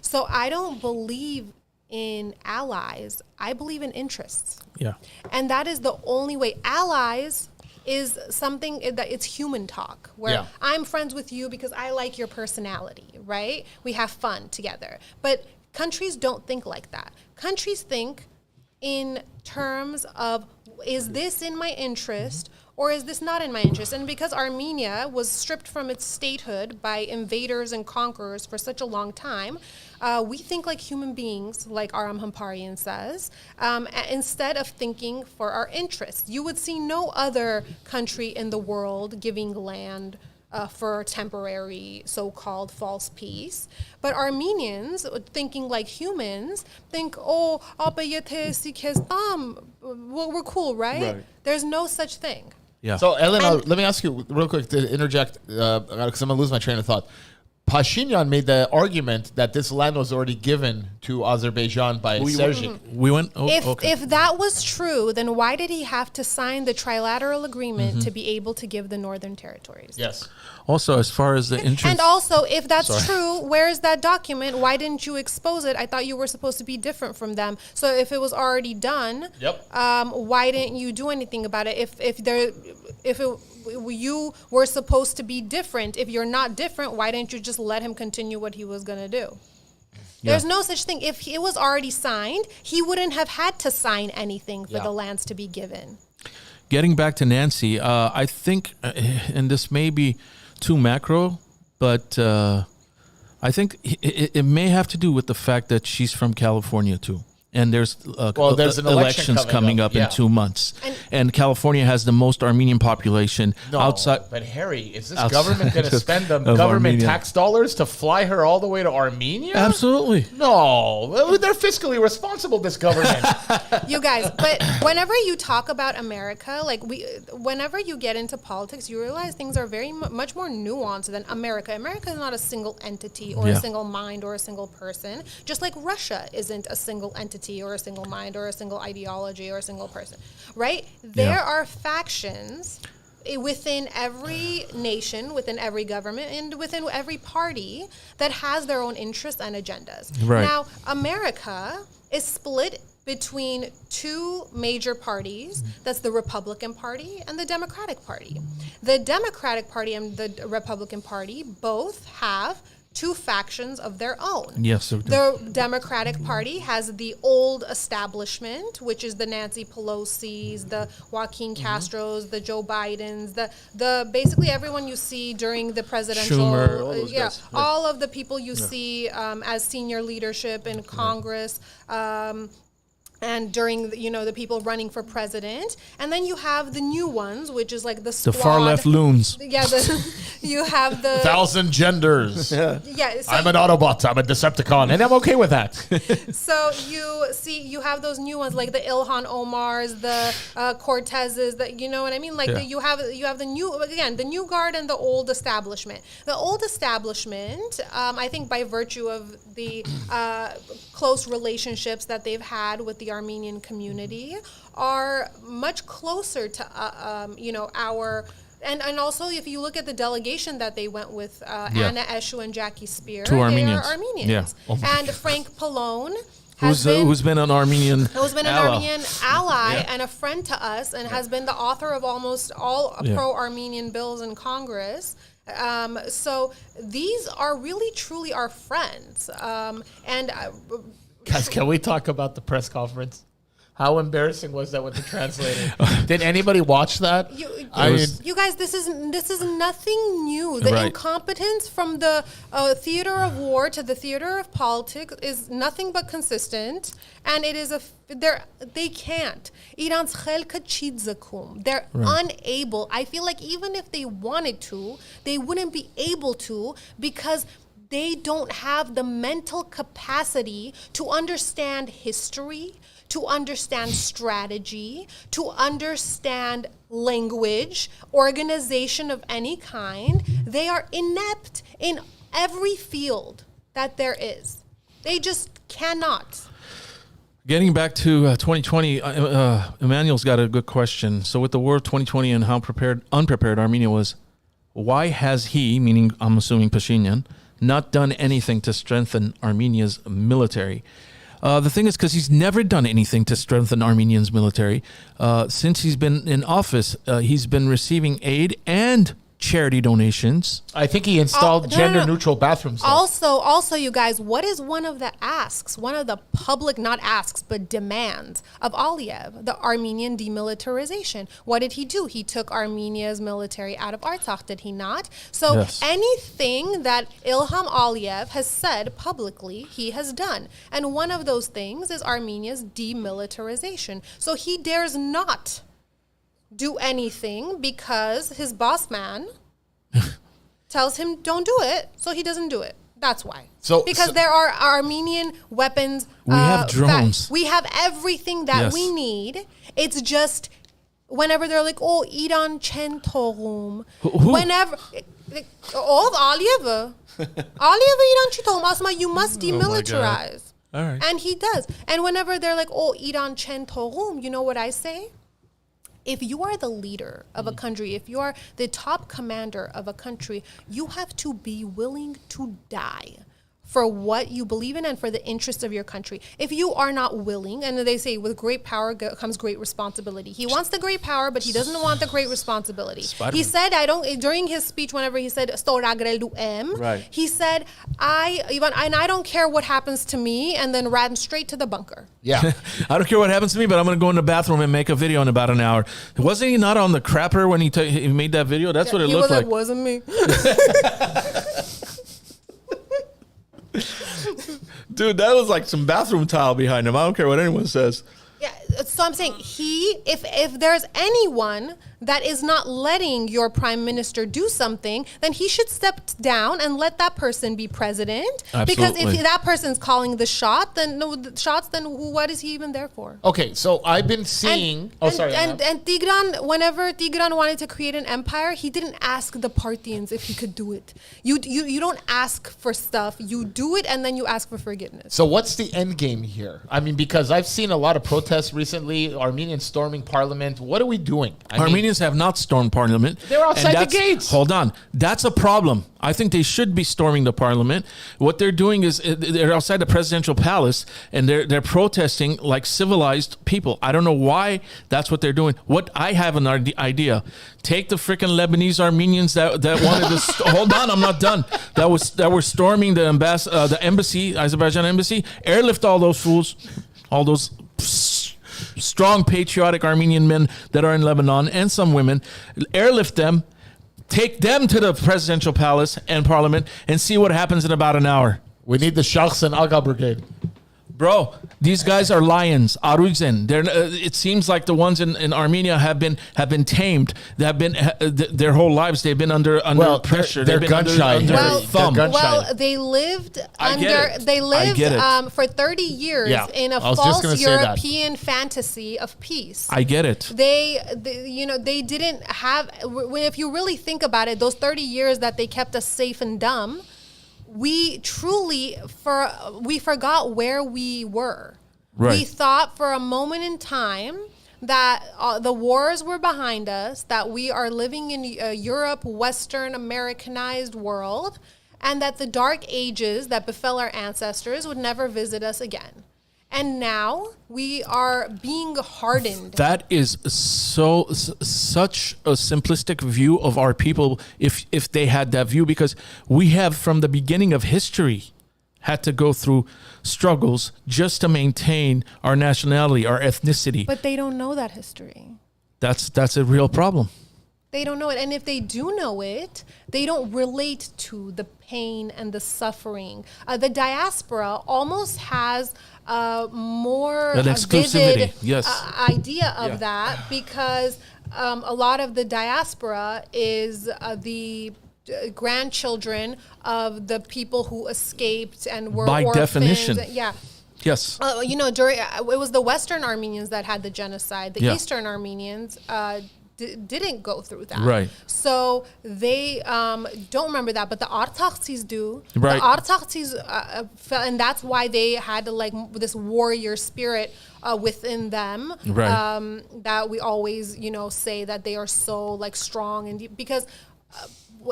So I don't believe in allies. I believe in interests. Yeah. And that is the only way. Allies is something that it's human talk, where I'm friends with you because I like your personality, right? We have fun together. But countries don't think like that. Countries think in terms of, is this in my interest or is this not in my interest? And because Armenia was stripped from its statehood by invaders and conquerors for such a long time, we think like human beings, like Aram Hamparian says, instead of thinking for our interests. You would see no other country in the world giving land for temporary so-called false peace. But Armenians, thinking like humans, think, we're cool, right? There's no such thing. Yeah. So, Elena, let me ask you real quick to interject, because I'm going to lose my train of thought. Pashinyan made the argument that this land was already given to Azerbaijan by Sergei. We went. If that was true, then why did he have to sign the trilateral agreement to be able to give the northern territories? Yes. Also, as far as the interest, And also, if that's true, where is that document? Why didn't you expose it? I thought you were supposed to be different from them. So if it was already done, why didn't you do anything about it? If you were supposed to be different, if you're not different, why didn't you just let him continue what he was going to do? There's no such thing. If it was already signed, he wouldn't have had to sign anything for the lands to be given. Getting back to Nancy, I think, and this may be too macro, but I think it may have to do with the fact that she's from California too. And there's an elections coming up in 2 months. And California has the most Armenian population outside. But Harry, is this government going to spend the government Armenia. tax dollars to fly her all the way to Armenia? Absolutely. No, they're fiscally responsible, this government. You guys, but whenever you talk about America, whenever you get into politics, you realize things are very much more nuanced than America. America is not a single entity or a single mind or a single person, just like Russia isn't a single entity or a single mind or a single ideology or a single person, right? There are factions within every nation, within every government, and within every party that has their own interests and agendas. Right. Now, America is split between two major parties. That's the Republican Party and the Democratic Party. The Democratic Party and the Republican Party both have two factions of their own. Yes. So The Democratic Party has the old establishment, which is the Nancy Pelosi's, the Joaquin Castro's, the Joe Biden's, the basically everyone you see during the presidential, Schumer, all those guys. Yeah. all of the people you see as senior leadership in Congress. And during the people running for president, and then you have the new ones, which is like the squad. the far left loons. Yeah, you have the 1,000 genders. So I'm an Autobot. I'm a Decepticon, and I'm okay with that. So you have those new ones like the Ilhan Omars, the Cortezes, you know what I mean? Like you have the new guard and the old establishment. The old establishment, I think by virtue of the close relationships that they've had with the Armenian community, are much closer to our. And also, if you look at the delegation that they went with, Anna Eshoo and Jackie Spear, they Armenians. are Armenians. Yeah. Oh And Frank Pallone who's been an Armenian ally and a friend to us, and has been the author of almost all pro-Armenian bills in Congress. So these are really, truly our friends. Guys, can we talk about the press conference? How embarrassing was that with the translator? Did anybody watch that? You guys, this is nothing new. The incompetence from the theater of war to the theater of politics is nothing but consistent, and it is they can't. Iran's khelka chidzakum. They're unable. I feel like even if they wanted to, they wouldn't be able to, because they don't have the mental capacity to understand history, to understand strategy, to understand language, organization of any kind. They are inept in every field that there is. They just cannot. Getting back to 2020, Emmanuel's got a good question. So with the war of 2020 and how unprepared Armenia was, why has he, meaning I'm assuming Pashinyan, not done anything to strengthen Armenia's military? The thing is, because he's never done anything to strengthen Armenia's military. Since he's been in office, he's been receiving aid and charity donations. I think he installed gender-neutral bathrooms. Also, you guys, what is one of the asks, one of the public, not asks, but demands of Aliyev, the Armenian demilitarization? What did he do? He took Armenia's military out of Artsakh, did he not? So anything that Ilham Aliyev has said publicly, he has done. And one of those things is Armenia's demilitarization. So he dares not do anything because his boss man tells him don't do it, so he doesn't do it. That's why. Because there are Armenian weapons. We have drones. We have everything that we need. It's just whenever they're like, oh, Iran chen tohum. Whenever all of Aliyev Iran chi tohum asma, you must demilitarize. All right. And he does. And whenever they're like, oh, Iran chen tohum, you know what I say? If you are the leader of a country, if you are the top commander of a country, you have to be willing to die for what you believe in and for the interests of your country. If you are not willing, and they say with great power comes great responsibility. He wants the great power, but he doesn't want the great responsibility. He said, during his speech, whenever he said, he said, I don't care what happens to me, and then ran straight to the bunker. Yeah. I don't care what happens to me, but I'm going to go in the bathroom and make a video in about an hour. Wasn't he not on the crapper when he made that video? That's what it looked like. It wasn't me. Dude, that was like some bathroom tile behind him. I don't care what anyone says. Yeah, so I'm saying if there's anyone that is not letting your prime minister do something, then he should step down and let that person be president. Absolutely. Because if that person's calling the shot, then what is he even there for? Okay, so I've been seeing. And Tigran, whenever Tigran wanted to create an empire, he didn't ask the Parthians if he could do it. You don't ask for stuff. You do it and then you ask for forgiveness. So what's the end game here? I mean, because I've seen a lot of protests recently. Armenians storming parliament. What are we doing? Armenians Armenians have not stormed parliament. They were outside And the gates. Hold on. That's a problem. I think they should be storming the parliament. What they're doing is they're outside the presidential palace and they're protesting like civilized people. I don't know why that's what they're doing. What I have an idea. Take the freaking Lebanese Armenians that wanted to hold on, I'm not done. That were storming the embassy, Azerbaijan embassy. Airlift all those fools, all those strong patriotic Armenian men that are in Lebanon and some women. Airlift them. Take them to the presidential palace and parliament and see what happens in about an hour. We need the Shachs and Aga Brigade. Bro, these guys are lions. Aruzin. It seems like the ones in Armenia have been tamed. They have been their whole lives. They've been under pressure. They're They've been gun shy. under Well, thumb. they're gun shy. Well, they lived I get under. it. They I get it. lived for 30 years Yeah, in a I was just gonna false say that. European fantasy of peace. I get it. They didn't have. If you really think about it, those 30 years that they kept us safe and dumb, we truly we forgot where we were. Right. We thought for a moment in time that the wars were behind us, that we are living in a Europe, Western Americanized world, and that the dark ages that befell our ancestors would never visit us again. And now we are being hardened. That is such a simplistic view of our people if they had that view, because we have from the beginning of history had to go through struggles just to maintain our nationality, our ethnicity. But they don't know that history. That's a real problem. They don't know it. And if they do know it, they don't relate to the pain and the suffering. The diaspora almost has more An exclusivity, vivid yes. idea of that, because a lot of the diaspora is the grandchildren of the people who escaped and were By orphans. definition. Yeah. Yes. During it was the Western Armenians that had the genocide. The Yeah. Eastern Armenians didn't go through that. Right. So they don't remember that, but the Artsaksis do. Right. The Artsaksis, and that's why they had this warrior spirit within them. Right. That we always, say that they are so strong and deep, because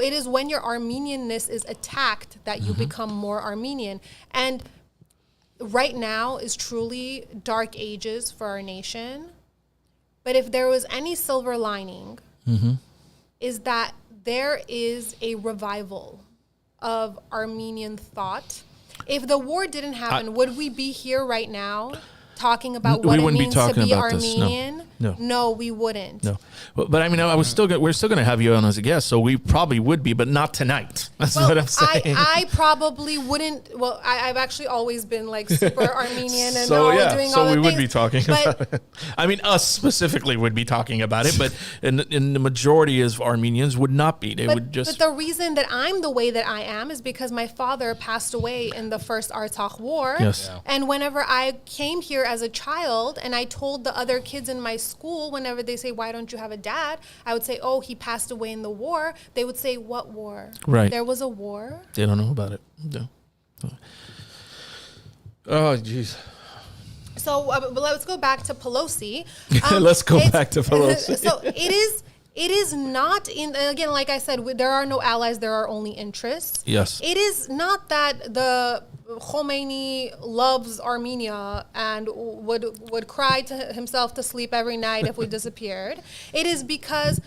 it is when your Armenianness is attacked that you become more Armenian. And right now is truly dark ages for our nation. But if there was any silver lining, is that there is a revival of Armenian thought. If the war didn't happen, would we be here right now talking about what it means to be Armenian? No, we wouldn't. No, but I mean, we're still going to have you on as a guest, so we probably would be, but not tonight. That's what I'm saying. I probably wouldn't. Well, I've actually always been super Armenian and so doing yeah, all so the we would things. be talking But about it. I mean, us specifically would be talking about it, but in the majority of Armenians would not be. They would just. But the reason that I'm the way that I am is because my father passed away in the first Artsakh War. Yes. Yeah. And whenever I came here as a child and I told the other kids in my school, whenever they say, "Why don't you have a dad?" I would say, "Oh, he passed away in the war." They would say, "What war?" Right. There was a war. They don't know about it. No. Oh, jeez. So but let's go back to Pelosi. Let's go back to Pelosi. So it is not in, again, like I said, there are no allies, there are only interests. Yes. It is not that the Khomeini loves Armenia and would cry to himself to sleep every night if we disappeared. It is because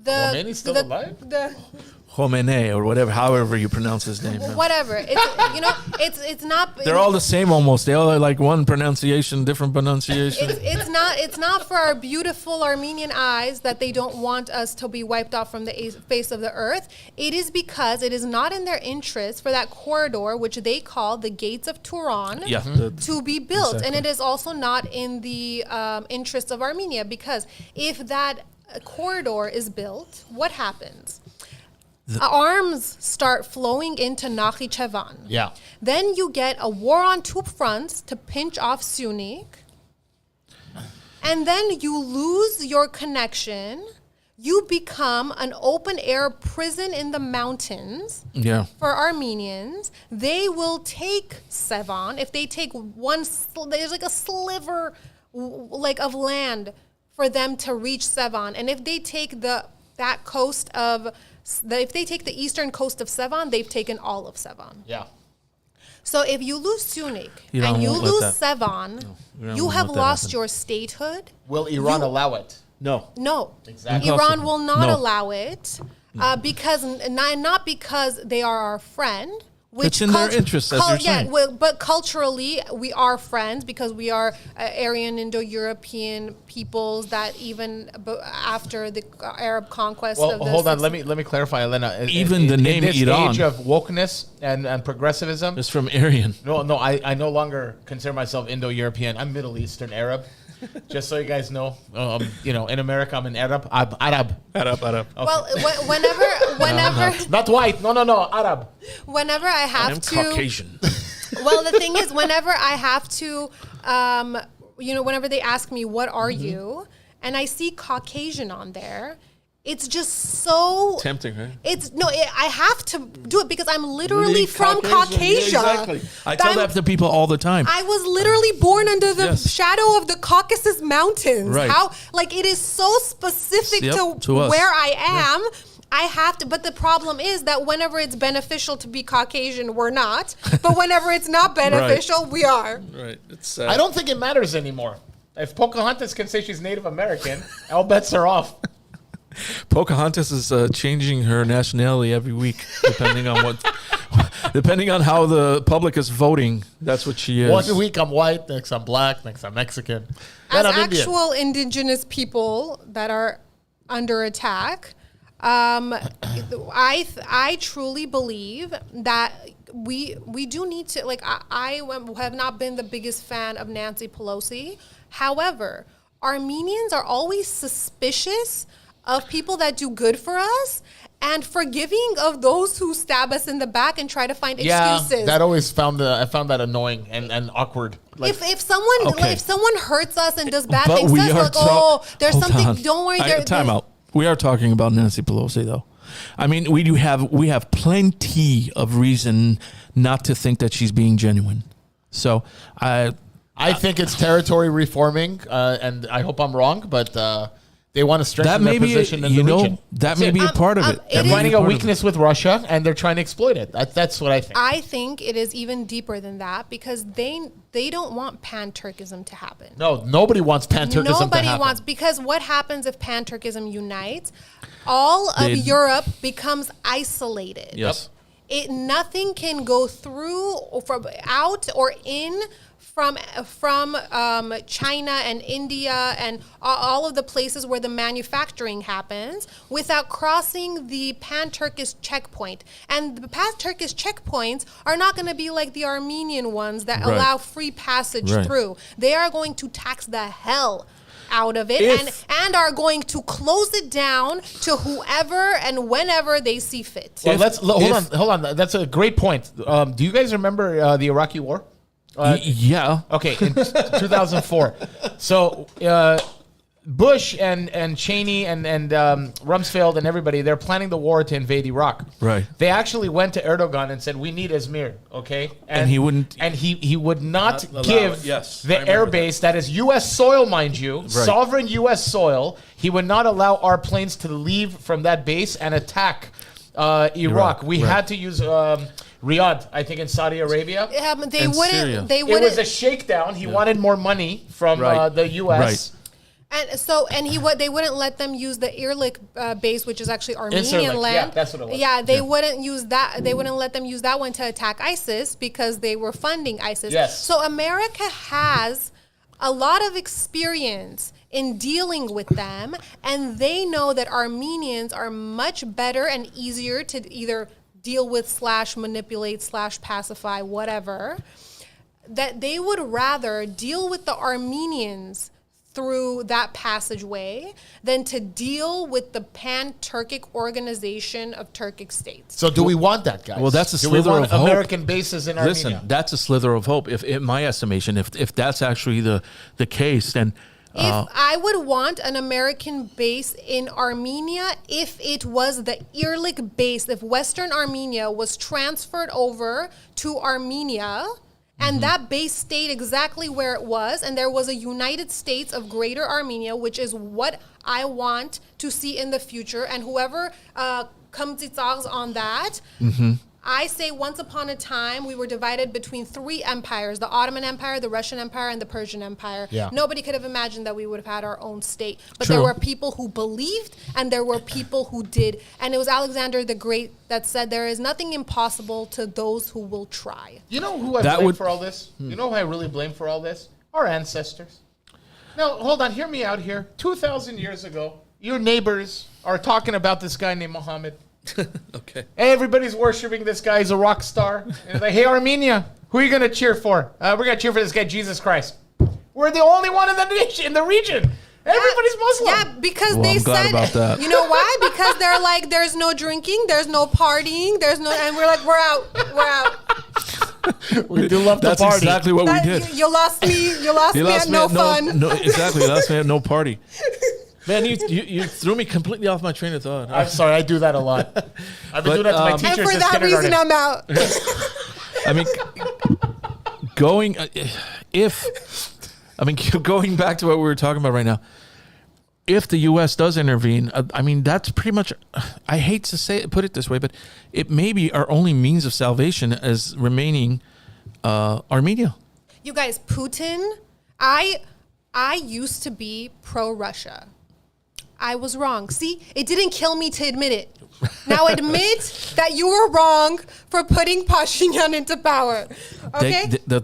Khomeini's still alive? Khomeini or whatever, however you pronounce his name. Whatever. It's not. They're all the same almost. They all are like one pronunciation, different pronunciation. It's not for our beautiful Armenian eyes that they don't want us to be wiped off from the face of the earth. It is because it is not in their interest for that corridor, which they call the Gates of Turan, to be built. Exactly. And it is also not in the interest of Armenia, because if that corridor is built, what happens? Arms start flowing into Nakhichevan. Yeah. Then you get a war on two fronts to pinch off Syunik. And then you lose your connection. You become an open air prison in the mountains for Armenians. They will take Sevan. If they take there's a sliver of land for them to reach Sevan. And if they take if they take the eastern coast of Sevan, they've taken all of Sevan. Yeah. So if you lose Sunik Iran and you won't let lose that. Sevan, Iran you won't have let that lost happen. your statehood. Will Iran allow it? No. No, Exactly. Iran Impossible. will not No. allow it because not because they are our friend. Which It's in their interest, as you're saying. But culturally, we are friends because we are Aryan Indo-European peoples that even after the Arab conquest Well, of the hold on. 60s. Let me clarify, Elena. Even the name in this Iran- age of wokeness and progressivism. It's from Aryan. No, I no longer consider myself Indo-European. I'm Middle Eastern Arab. Just so you guys know, in America I'm an Arab. I'm Arab. Arab. Well, whenever Not white. No, Arab. whenever I have I'm to, Caucasian. well, the thing is, whenever I have to, whenever they ask me, what are you? And I see Caucasian on there, it's just so Tempting, right? I have to do it because I'm literally from Caucasia. Yeah, exactly. I tell that to people all the time. I was literally born under the Yes. shadow of the Caucasus Mountains. Right. It is so specific Yep, to to us. where I am. I have to, but the problem is that whenever it's beneficial to be Caucasian, we're not. But whenever it's not beneficial, we are. Right. It's. I don't think it matters anymore. If Pocahontas can say she's Native American, all bets are off. Pocahontas is changing her nationality every week, depending on how the public is voting. That's what she is. 1 week I'm white, next I'm black, next I'm Mexican. As Then I'm Indian. actual indigenous people that are under attack, I truly believe that we do need to, I have not been the biggest fan of Nancy Pelosi. However, Armenians are always suspicious of people that do good for us and forgiving of those who stab us in the back and try to find excuses. That always I found that annoying and awkward. If someone hurts us and does bad But things, we to us, are there's hold something. on. Don't worry. Time out. We are talking about Nancy Pelosi, though. I mean, we have plenty of reason not to think that she's being genuine. So I think it's territory reforming, and I hope I'm wrong, but they want to strengthen their position in the region. That may be a part of it. it They're is- finding a weakness with Russia, and they're trying to exploit it. That's what I think. I think it is even deeper than that because they don't want pan-Turkism to happen. No, nobody wants pan-Turkism to Nobody happen. wants, because what happens if pan-Turkism unites? All of They'd- Europe becomes isolated. Yes. Nothing can go through or from out or in from China and India and all of the places where the manufacturing happens without crossing the pan-Turkish checkpoint. And the pan-Turkish checkpoints are not going to be like the Armenian ones that Right. allow free passage Right. through. They are going to tax the hell out of it If- and are going to close it down to whoever and whenever they see fit. Well, If- hold on. That's a great point. Do you guys remember the Iraqi War? Yeah. Okay, in 2004. So Bush and Cheney and Rumsfeld and everybody, they're planning the war to invade Iraq. Right. They actually went to Erdogan and said, "We need Izmir." Okay, And he wouldn't- And he would not allow give it. Yes, I the remember air base that is U.S. soil, mind you, sovereign U.S. soil. He would not allow our planes to leave from that base and attack Iraq. We right. had to use. Riyadh, I think in Saudi Arabia. They And Syria. wouldn't. They It wouldn't. was a shakedown. He wanted more money from Right. the U.S. And they wouldn't let them use the Irlik base, which is actually Armenian Incirlik, land. yeah, that's what it was. Yeah, they wouldn't use that. They wouldn't let them use that one to attack ISIS because they were funding ISIS. Yes. So America has a lot of experience in dealing with them, and they know that Armenians are much better and easier to either deal with / manipulate / pacify, whatever, that they would rather deal with the Armenians through that passageway than to deal with the pan-Turkic organization of Turkic states. So do we want that, guys? Well, that's a do we slither want of hope. American bases in Armenia? Listen, that's a slither of hope. If in my estimation, if that's actually the case, then If I would want an American base in Armenia, if it was the Irlik base, if Western Armenia was transferred over to Armenia And that base stayed exactly where it was. And there was a United States of Greater Armenia, which is what I want to see in the future. And whoever comes on that, I say once upon a time, we were divided between 3 empires, the Ottoman Empire, the Russian Empire, and the Persian Empire. Yeah. Nobody could have imagined that we would have had our own state. But True. there were people who believed, and there were people who did. And it was Alexander the Great that said, there is nothing impossible to those who will try. You know who I That blame would- for all this? You know who I really blame for all this? Our ancestors. Now, hold on. Hear me out here. 2,000 years ago, your neighbors are talking about this guy named Muhammad. Okay. Everybody's worshiping this guy. He's a rock star. And it's like, hey, Armenia, who are you going to cheer for? We're going to cheer for this guy, Jesus Christ. We're the only one in the region. Everybody's Muslim. Yeah, because Well, they I'm glad said, about that. you know why? Because they're like, there's no drinking, there's no partying, and we're like, we're out. We do love to That's party. exactly what we did. You lost me at no fun. No, exactly. You lost me at no party. Man, you threw me completely off my train of thought. I'm sorry. I do that a lot. I've been But, doing that to my um, teachers And for since that reason, kindergarten. I'm out. I mean, going back to what we were talking about right now, if the U.S. does intervene, I mean, that's pretty much, I hate to put it this way, but it may be our only means of salvation as remaining Armenia. You guys, Putin, I used to be pro-Russia. I was wrong. See, it didn't kill me to admit it. Now admit that you were wrong for putting Pashinyan into power. Okay? They're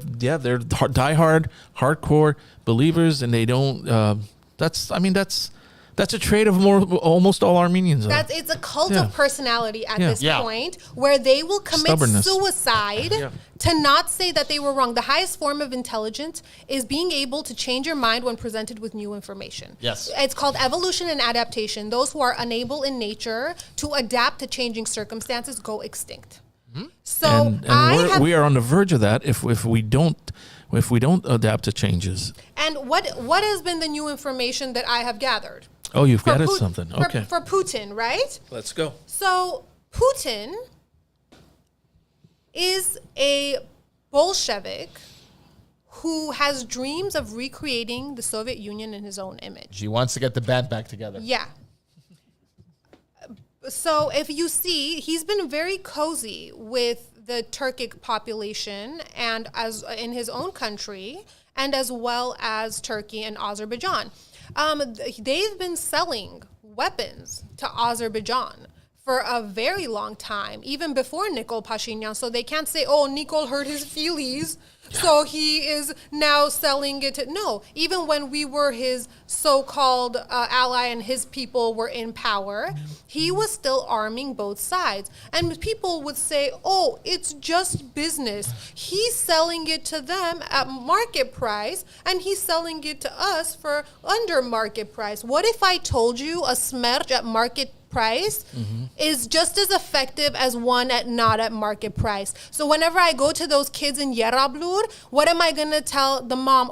diehard, hardcore believers, and they don't. That's a trait of almost all Armenians. It's a cult Yeah. of personality at Yeah. this Yeah. point where they will commit Stubbornness. suicide Yeah. to not say that they were wrong. The highest form of intelligence is being able to change your mind when presented with new information. Yes. It's called evolution and adaptation. Those who are unable in nature to adapt to changing circumstances go extinct. So and we are on the verge of that if we don't adapt to changes. And what has been the new information that I have gathered? Oh, you've For got Put- something. for- Okay, For Putin, right? let's go. So Putin is a Bolshevik who has dreams of recreating the Soviet Union in his own image. He wants to get the band back together. Yeah. So if you see, he's been very cozy with the Turkic population and as in his own country, and as well as Turkey and Azerbaijan. They've been selling weapons to Azerbaijan for a very long time, even before Nikol Pashinyan. So they can't say, oh, Nikol hurt his feelies, so he is now selling it to... No, even when we were his so-called ally and his people were in power, he was still arming both sides. And people would say, oh, it's just business. He's selling it to them at market price, and he's selling it to us for under market price. What if I told you a smerch at market price is just as effective as one at not at market price? So whenever I go to those kids in Yerablur, what am I gonna tell the mom?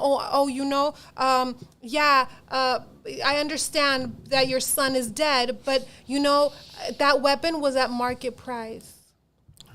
I understand that your son is dead, but that weapon was at market price.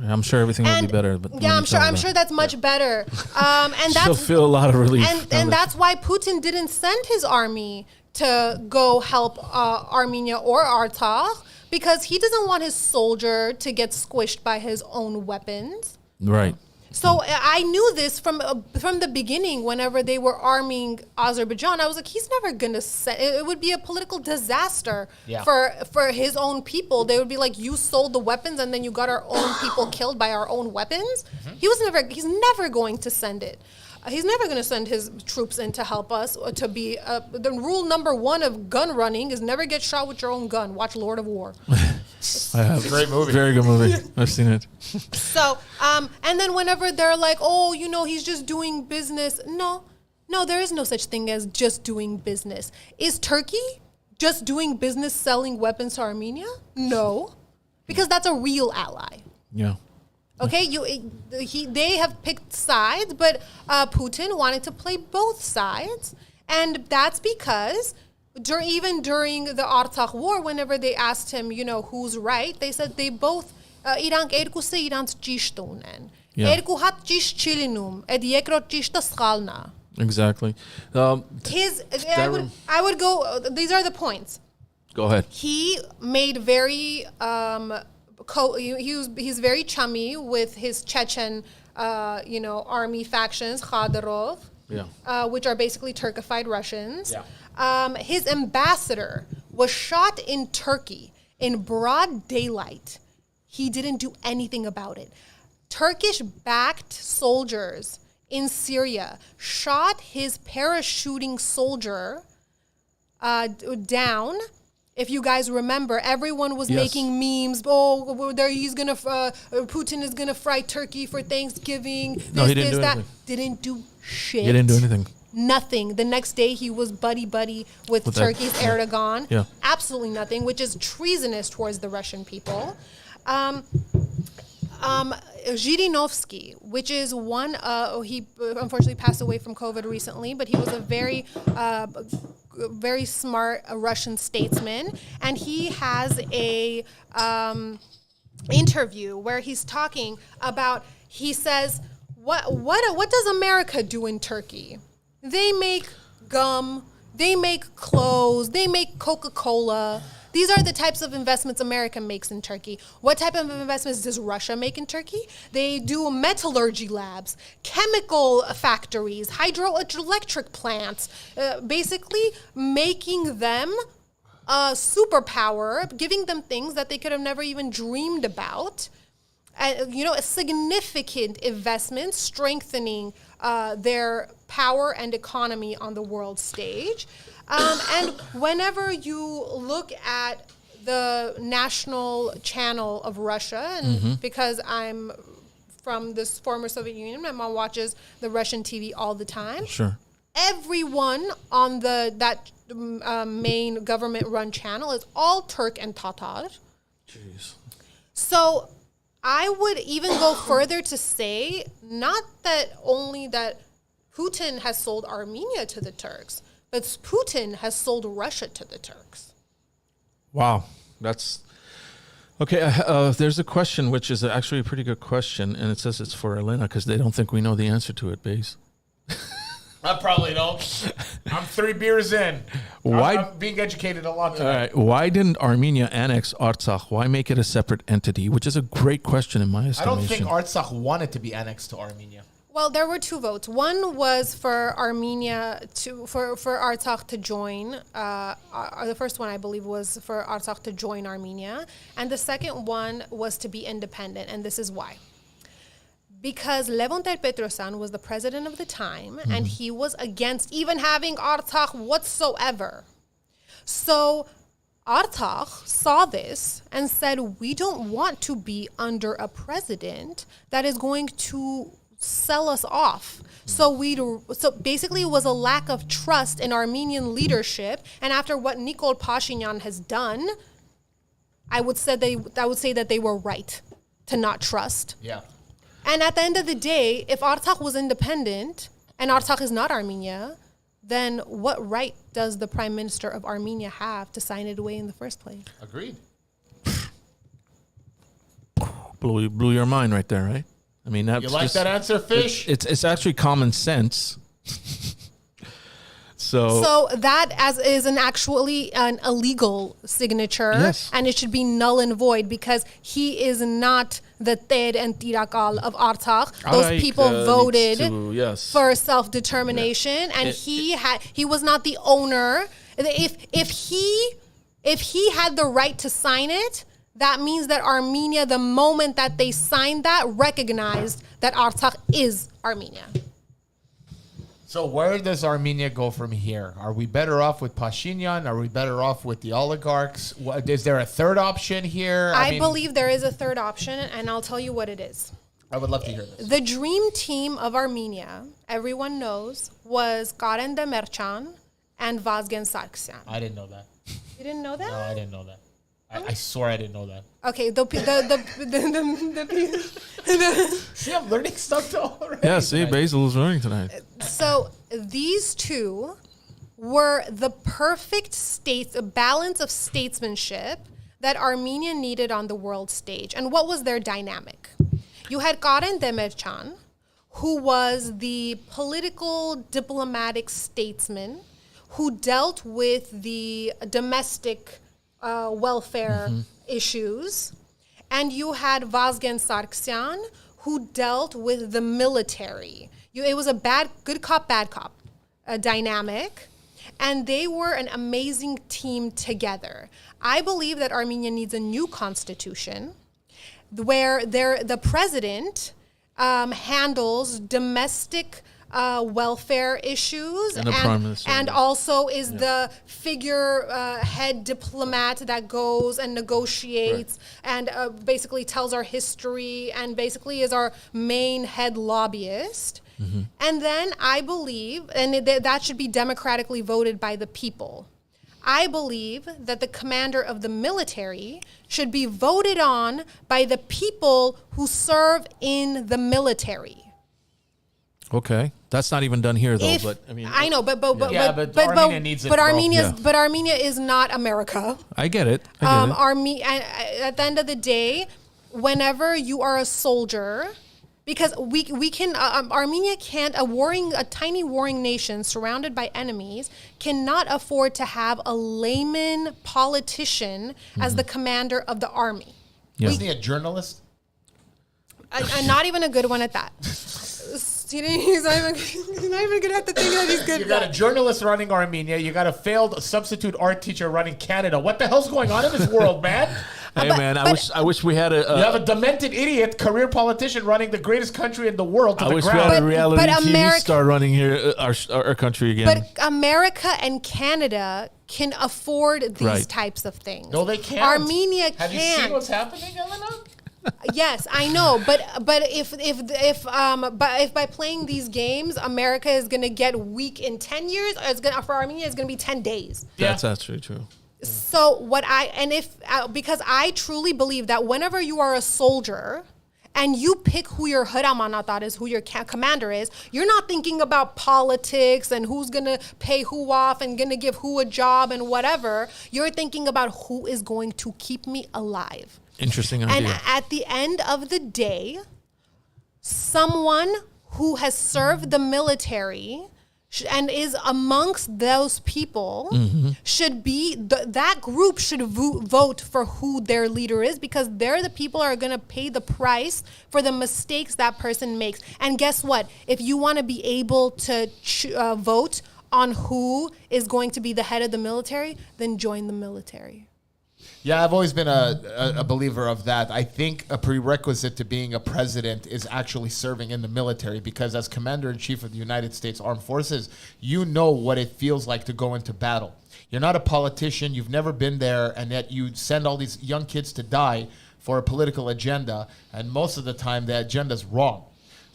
I'm sure everything will be better. But Yeah, I'm sure that's much better. And She'll that's feel a lot of relief. and that's why Putin didn't send his army to go help Armenia or Artsakh, because he doesn't want his soldier to get squished by his own weapons. Right. So I knew this from the beginning. Whenever they were arming Azerbaijan, I was like, he's never gonna send. It would be a political disaster for his own people. They would be like, you sold the weapons, and then you got our own people killed by our own weapons. He's never going to send it. He's never going to send his troops in to help us. To be the rule number 1 of gun running is never get shot with your own gun. Watch Lord of War. I have. Great movie. Very good movie. I've seen it. So, and then whenever they're like, oh, he's just doing business. No, there is no such thing as just doing business. Is Turkey just doing business selling weapons to Armenia? No, because that's a real ally. Yeah. Okay, they have picked sides, but Putin wanted to play both sides, and that's because even during the Artsakh war, whenever they asked him, who's right, they said they both Irank erkuse Iran's jishtunen. Yeah. Երկու հատ ճիշտ չի լինում, այդ երկրորդ ճիշտը սխալն է. Exactly. I would go, these are the points. Go ahead. He made very, he's very chummy with his Chechen, army factions, Khadarov, which are basically Turkified Russians. Yeah. His ambassador was shot in Turkey in broad daylight. He didn't do anything about it. Turkish-backed soldiers in Syria shot his parachuting soldier down. If you guys remember, everyone was making memes. Oh, Putin is gonna fry turkey for Thanksgiving. No, he didn't do anything. Didn't do shit. He didn't do anything. Nothing. The next day, he was buddy with Turkey's Erdogan. Yeah. Absolutely nothing, which is treasonous towards the Russian people. Zhirinovsky, which is one, he unfortunately passed away from COVID recently, but he was a very smart Russian statesman, and he has a interview where he's talking about. He says, "What does America do in Turkey? They make gum, they make clothes, they make Coca-Cola." These are the types of investments America makes in Turkey. What type of investments does Russia make in Turkey? They do metallurgy labs, chemical factories, hydroelectric plants, basically making them a superpower, giving them things that they could have never even dreamed about. A significant investment strengthening their power and economy on the world stage. And whenever you look at the national channel of Russia, and because I'm from this former Soviet Union, my mom watches the Russian TV all the time. Sure. Everyone on that main government-run channel is all Turk and Tatar. Jeez. So I would even go further to say, not that only that Putin has sold Armenia to the Turks, but Putin has sold Russia to the Turks. Wow. That's okay. There's a question, which is actually a pretty good question, and it says it's for Elena because they don't think we know the answer to it, Base. I probably don't. I'm 3 beers in. I'm being educated a lot tonight. All right. Why didn't Armenia annex Artsakh? Why make it a separate entity? Which is a great question in my estimation. I don't think Artsakh wanted to be annexed to Armenia. Well, there were 2 votes. One was for Armenia for Artsakh to join. The first one, I believe, was for Artsakh to join Armenia, and the second one was to be independent. And this is why: because Levon Ter-Petrosyan was the president of the time, and he was against even having Artsakh whatsoever. So Artsakh saw this and said, "We don't want to be under a president that is going to sell us off." So basically it was a lack of trust in Armenian leadership, and after what Nikol Pashinyan has done, I would say that they were right to not trust. Yeah. And at the end of the day, if Artsakh was independent and Artsakh is not Armenia, then what right does the Prime Minister of Armenia have to sign it away in the first place? Agreed. Blew your mind right there, right? I mean, that's You like that answer, Fish? It's actually common sense. So that is an illegal signature, yes, and it should be null and void because he is not the Ter and Tirakal of Artsakh. Those people voted for self-determination, and he was not the owner. If he had the right to sign it, that means that Armenia, the moment that they signed that, recognized that Artsakh is Armenia. So where does Armenia go from here? Are we better off with Pashinyan? Are we better off with the oligarchs? Is there a third option here? I believe there is a third option, and I'll tell you what it is. I would love to hear this. The dream team of Armenia, everyone knows, was Karen Demircan and Vazgen Sargsyan. I didn't know that. You didn't know that? No, I didn't know that. I swear I didn't know that. Okay, See, I'm learning stuff already. Yeah, see, Basil is learning tonight. So these two were the perfect balance of statesmanship that Armenia needed on the world stage. And what was their dynamic? You had Karen Demircan, who was the political diplomatic statesman who dealt with the domestic welfare issues. And you had Vazgen Sargsyan, who dealt with the military. It was a good cop, bad cop dynamic. And they were an amazing team together. I believe that Armenia needs a new constitution where the president handles domestic welfare issues And the prime minister. and also is the figure head diplomat that goes and negotiates and basically tells our history and basically is our main head lobbyist. And then I believe, and that should be democratically voted by the people. I believe that the commander of the military should be voted on by the people who serve in the military. Okay, that's not even done here though. But I mean, I know, but Armenia needs it. But Armenia is not America. I get it. At the end of the day, whenever you are a soldier, because we can Armenia can't a tiny warring nation surrounded by enemies cannot afford to have a layman politician as the commander of the army. Yeah. Wasn't he a journalist? Not even a good one at that. He's not even good at the thing that he's good You got at. a journalist running Armenia. You got a failed substitute art teacher running Canada. What the hell's going on in this world, man? Hey man, I wish we had You have a demented idiot career politician running the greatest country in the world to I the wish we ground. had a reality but TV star running here our country again. But America and Canada can afford these types of things. No, they can't. Armenia Have you seen what's happening, Elena? Yes, I know, but if by playing these games, America is gonna get weak in 10 years, or for Armenia, it's gonna be 10 days. That's actually true. So because I truly believe that whenever you are a soldier and you pick who your Hıramanatar is, who your commander is, you're not thinking about politics and who's gonna pay who off and gonna give who a job and whatever. You're thinking about who is going to keep me alive. Interesting idea. And at the end of the day, someone who has served the military and is amongst those people should be, that group should vote for who their leader is, because they're the people who are going to pay the price for the mistakes that person makes. And guess what? If you want to be able to vote on who is going to be the head of the military, then join the military. Yeah, I've always been a believer of that. I think a prerequisite to being a president is actually serving in the military, because as Commander-in-Chief of the United States Armed Forces, you know what it feels like to go into battle. You're not a politician, you've never been there, and yet you send all these young kids to die for a political agenda, and most of the time the agenda's wrong.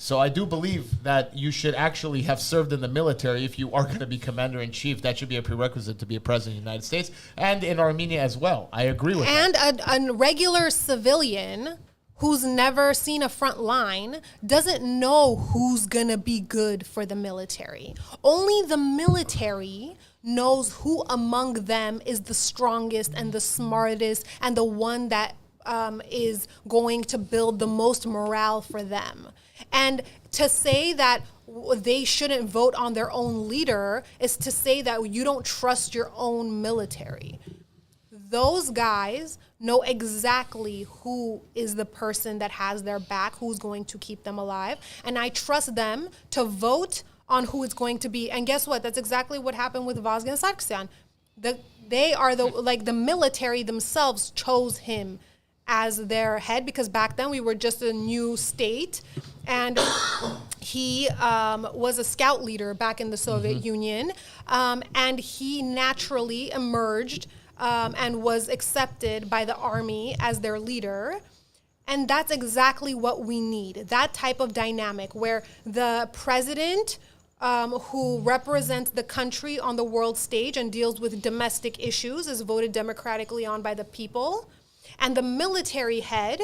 So I do believe that you should actually have served in the military if you are going to be commander-in-chief. That should be a prerequisite to be a president of the United States, and in Armenia as well. I agree with that. And a regular civilian who's never seen a front line doesn't know who's going to be good for the military. Only the military knows who among them is the strongest and the smartest and the one that is going to build the most morale for them. And to say that they shouldn't vote on their own leader is to say that you don't trust your own military. Those guys know exactly who is the person that has their back, who's going to keep them alive. And I trust them to vote on who it's going to be. And guess what? That's exactly what happened with Vazgen Sargsyan. The military themselves chose him as their head, because back then we were just a new state, and he was a scout leader back in the Soviet Union, and he naturally emerged and was accepted by the army as their leader. And that's exactly what we need, that type of dynamic where the president who represents the country on the world stage and deals with domestic issues is voted democratically on by the people. And the military head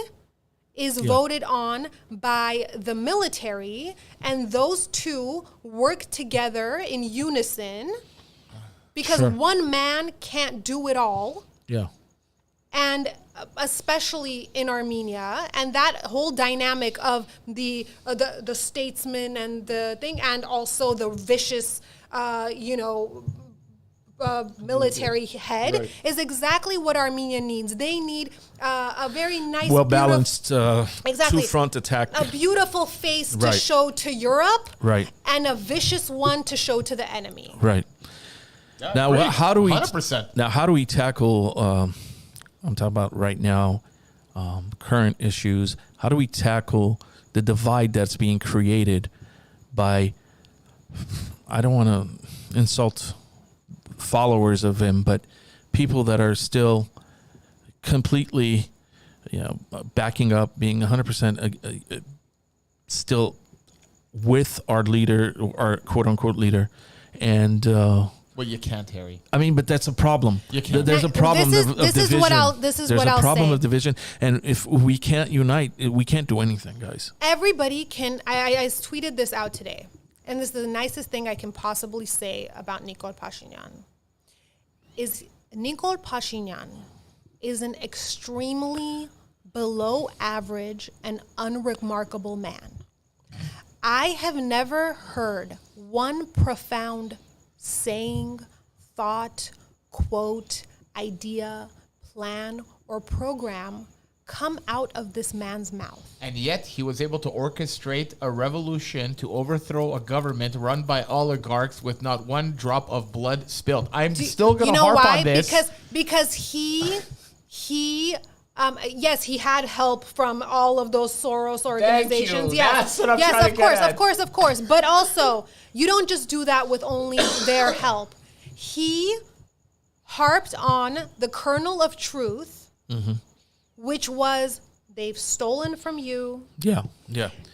is voted on by the military, and those two work together in unison, because one man can't do it all. Yeah. And especially in Armenia, and that whole dynamic of the statesman and the thing, and also the vicious, military head Right. is exactly what Armenia needs. They need a very nice, Well balanced Exactly. two-front attack. a beautiful face to Right. show to Europe, Right. and a vicious one to show to the enemy. Right. Yeah, Now, great. how do we 100%. Now, how do we tackle? I'm talking about right now, current issues. How do we tackle the divide that's being created by? I don't want to insult followers of him, but people that are still completely, backing up, being 100% still with our leader, our quote unquote leader, and. Well, you can't, Harry. I mean, but that's a problem. You can't. There's a problem This is- of this is division. what I'll- this is There's what a I'll problem say. of division, and if we can't unite, we can't do anything, guys. Everybody can. I tweeted this out today, and this is the nicest thing I can possibly say about Nikol Pashinyan. Is Nikol Pashinyan is an extremely below average and unremarkable man. I have never heard one profound saying, thought, quote, idea, plan, or program come out of this man's mouth. And yet he was able to orchestrate a revolution to overthrow a government run by oligarchs with not one drop of blood spilled. I'm still going to harp on this. Because he yes, he had help from all of those Soros organizations. you. Yes, That's what I'm yes, trying to of course, get at. of course. But also, you don't just do that with only their help. He harped on the kernel of truth, which was they've stolen from you. Yeah.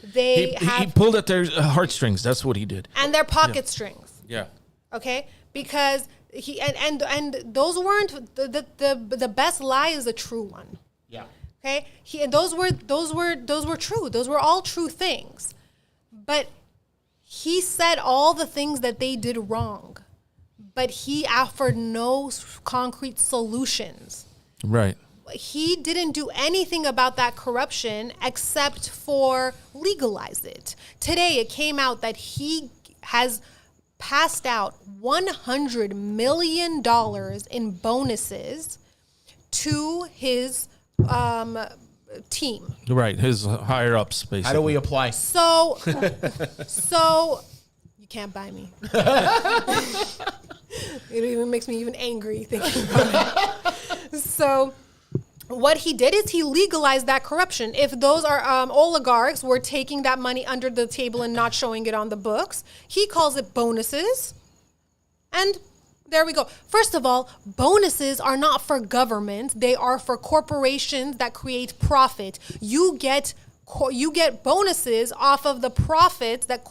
They He have pulled at their heartstrings. That's what he did. and their pocket strings. Yeah. Okay, because he and those weren't the best lie is a true one. Yeah. Okay, those were true. Those were all true things, but he said all the things that they did wrong, but he offered no concrete solutions. Right. He didn't do anything about that corruption except for legalize it. Today, it came out that he has passed out $100 million in bonuses to his team. Right. His higher ups, basically. How do we apply? So you can't buy me. It even makes me even angry thinking about it. So what he did is he legalized that corruption. If those are oligarchs were taking that money under the table and not showing it on the books, he calls it bonuses. And there we go. First of all, bonuses are not for government. They are for corporations that create profit. You get bonuses off of the profits that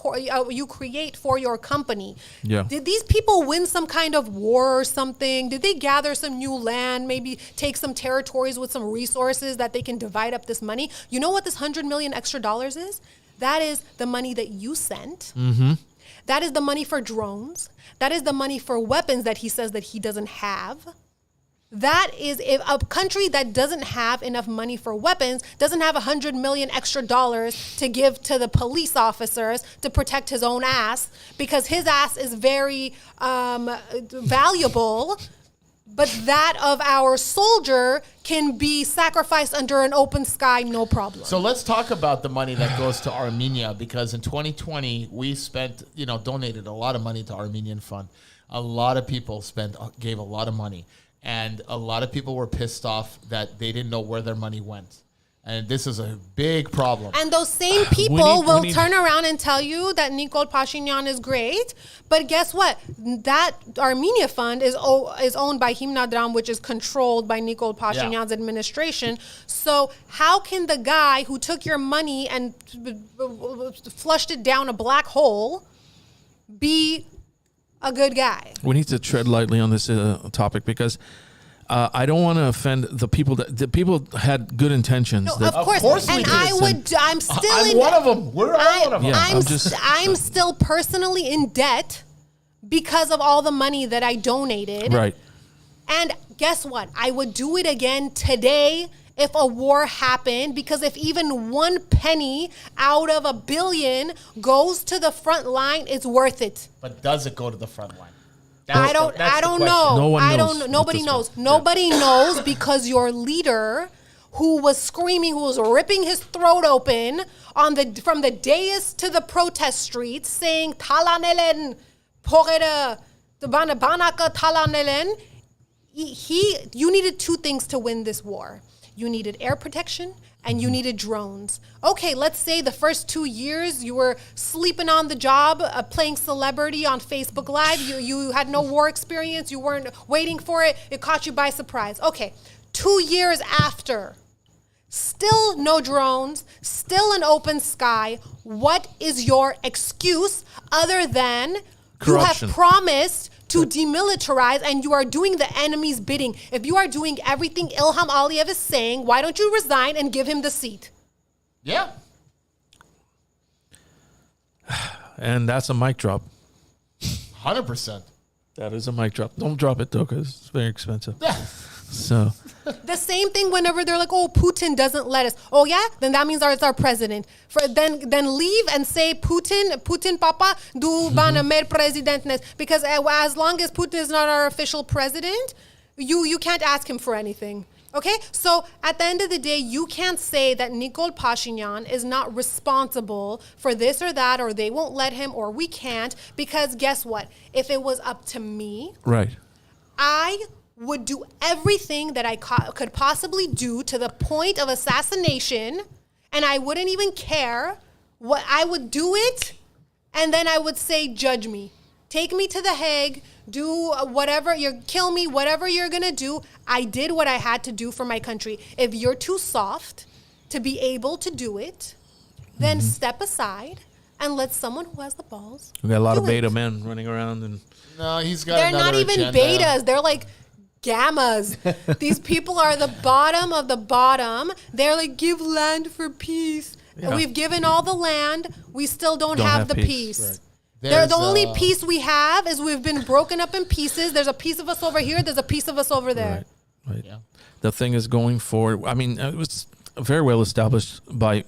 you create for your company. Yeah. Did these people win some kind of war or something? Did they gather some new land, maybe take some territories with some resources that they can divide up this money? You know what this $100 million extra is? That is the money that you sent. Mm-hmm. That is the money for drones. That is the money for weapons that he says that he doesn't have. That is if a country that doesn't have enough money for weapons, doesn't have $100 million extra to give to the police officers to protect his own ass, because his ass is very valuable, but that of our soldier can be sacrificed under an open sky, no problem. So let's talk about the money that goes to Armenia, because in 2020 we spent, donated a lot of money to Armenian Fund. A lot of people gave a lot of money. And a lot of people were pissed off that they didn't know where their money went. And this is a big problem. And those same people will turn around and tell you that Nikol Pashinyan is great. But guess what? That Armenia fund is owned by Himnadram, which is controlled by Nikol Pashinyan's administration. So how can the guy who took your money and flushed it down a black hole be a good guy? We need to tread lightly on this topic, because I don't want to offend the people. The people had good intentions. No, of course, we and did. I'm still I'm one of them. We're all one of them. Yeah, I'm still personally in debt because of all the money that I donated. Right. And guess what? I would do it again today if a war happened, because if even 1 penny out of $1 billion goes to the front line, it's worth it. But does it go to the front line? I don't know. No one I knows don't know. Nobody at this knows. point. Nobody knows because your leader, who was screaming, who was ripping his throat open from the dais to the protest streets, saying "Talanelen, pogere, banaka talanelen." You needed 2 things to win this war. You needed air protection and you needed drones. Okay, let's say the first 2 years you were sleeping on the job, playing celebrity on Facebook Live. You had no war experience. You weren't waiting for it. It caught you by surprise. Okay, 2 years after, still no drones, still an open sky. What is your excuse other than Corruption. you have promised to demilitarize and you are doing the enemy's bidding? If you are doing everything Ilham Aliyev is saying, why don't you resign and give him the seat? Yeah. And that's a mic drop. 100%. That is a mic drop. Don't drop it though, because it's very expensive. Yeah. So The same thing whenever they're like, oh, Putin doesn't let us. Oh yeah, then that means it's our president. Then leave and say Putin papa du bana mer presidentnes, because as long as Putin is not our official president, you can't ask him for anything. Okay, so at the end of the day, you can't say that Nikol Pashinyan is not responsible for this or that, or they won't let him, or we can't, because guess what? If it was up to me, right. I would do everything that I could possibly do to the point of assassination, and I wouldn't even care. What I would do it, and then I would say, judge me. Take me to the Hague, do whatever, kill me, whatever you're gonna do. I did what I had to do for my country. If you're too soft to be able to do it, then step aside and let someone who has the balls We got a lot do of beta it. men running around, and No, he's got They're another not even agenda. betas. They're like gammas. These people are the bottom of the bottom. They're like, give land for peace. Yeah. And we've given all the land. We still don't have the peace. Right. They're the There's, only peace we have is we've been broken up in pieces. There's a piece of us over here. There's a piece of us over there. Right. Yeah. The thing is going forward. I mean, it was very well established by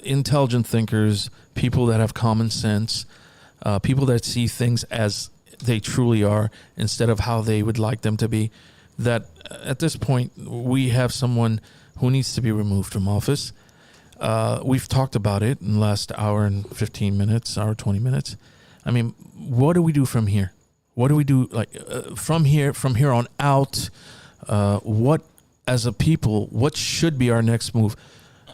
intelligent thinkers, people that have common sense, people that see things as they truly are instead of how they would like them to be. That at this point, we have someone who needs to be removed from office. We've talked about it in the last hour and 15 minutes, hour 20 minutes. I mean, what do we do from here? What do we do from here on out? What, as a people, what should be our next move?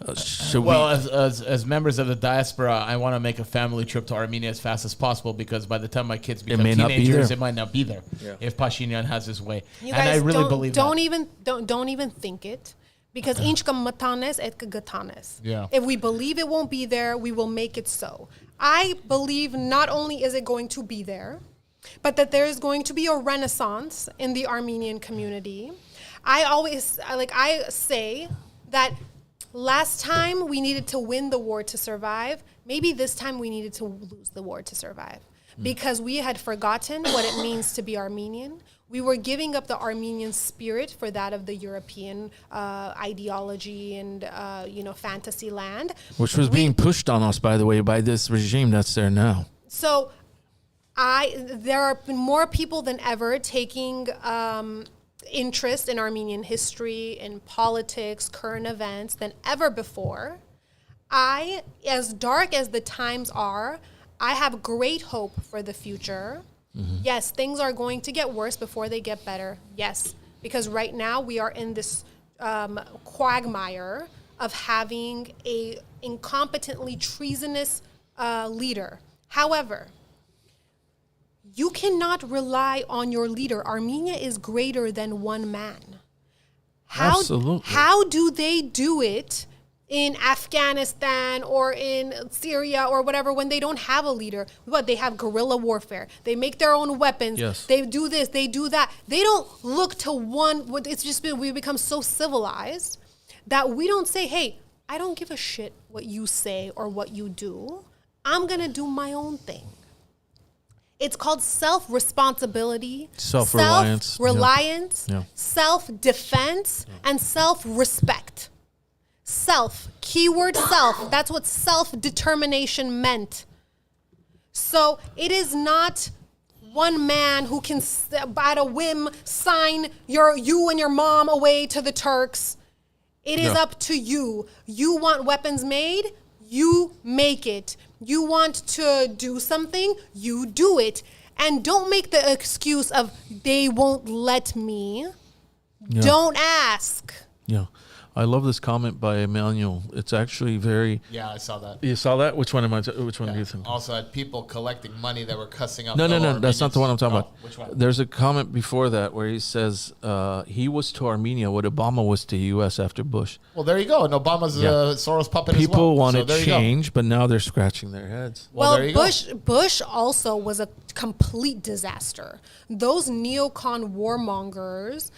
As members of the diaspora, I want to make a family trip to Armenia as fast as possible, because by the time my kids become may not be teenagers, there. it might not be there if Pashinyan has his way. You And guys I really believe don't that. don't even think it, because inchka matanes et gatanes. Yeah. If we believe it won't be there, we will make it so. I believe not only is it going to be there, but that there is going to be a renaissance in the Armenian community. I say that last time we needed to win the war to survive. Maybe this time we needed to lose the war to survive, because we had forgotten what it means to be Armenian. We were giving up the Armenian spirit for that of the European ideology and fantasy land, which was being pushed on us, by the way, by this regime that's there now. So there are more people than ever taking interest in Armenian history, in politics, current events than ever before. As dark as the times are, I have great hope for the future. Yes, things are going to get worse before they get better. Yes, because right now we are in this quagmire of having a incompetently treasonous leader. However, you cannot rely on your leader. Armenia is greater than one man. Absolutely. How do they do it in Afghanistan or in Syria or whatever when they don't have a leader? What, they have guerrilla warfare. They make their own weapons. Yes. They do this, they do that. They don't look to one. It's just we've become so civilized that we don't say, hey, I don't give a shit what you say or what you do. I'm going to do my own thing. It's called self-responsibility, Self-reliance. self-reliance, Yeah. self-defense, and self-respect. Self, keyword self. That's what self-determination meant. So it is not one man who can, at a whim, sign you and your mom away to the Turks. It is Yeah. up to you. You want weapons made? You make it. You want to do something? You do it. And don't make the excuse of, they won't let me. Yeah. Don't ask. Yeah. I love this comment by Emmanuel. It's actually very. Yeah, I saw that. You saw that? Which one which one do you Yeah. think? Also had people collecting money that were cussing out. No. fellow That's not the one I'm talking Armenians. about. Which one? There's a comment before that where he says he was to Armenia what Obama was to U.S. after Bush. Well, there you go. And Obama's Yeah. a Soros puppet as well. People wanted So there you go. change, but now they're scratching their heads. Well, there you go. Bush also was a complete disaster. Those neocon warmongers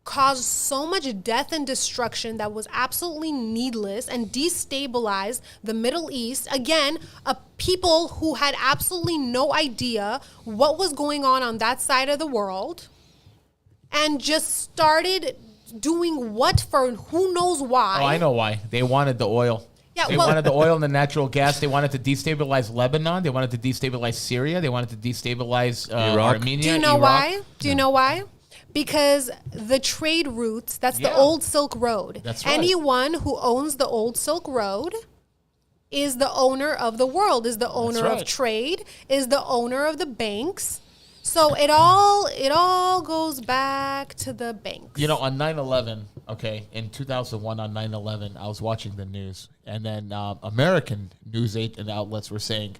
caused so much death and destruction that was absolutely needless and destabilized the Middle East. Again, people who had absolutely no idea what was going on that side of the world, and just started doing what for who knows why. Oh, I know why. They wanted the oil. Yeah, They well- wanted the oil and the natural gas. They wanted to destabilize Lebanon. They wanted to destabilize Syria. They wanted to destabilize Iraq. Armenia. Do you know Iraq. why? Do you know why? Because the trade routes, that's the Yeah. old Silk Road. That's right. Anyone who owns the old Silk Road is the owner of the world, is the owner right. of trade, is the owner of the banks. So it all goes back to the banks. You know, on 9/11, okay, in 2001 on 9/11, I was watching the news, and then American news outlets were saying,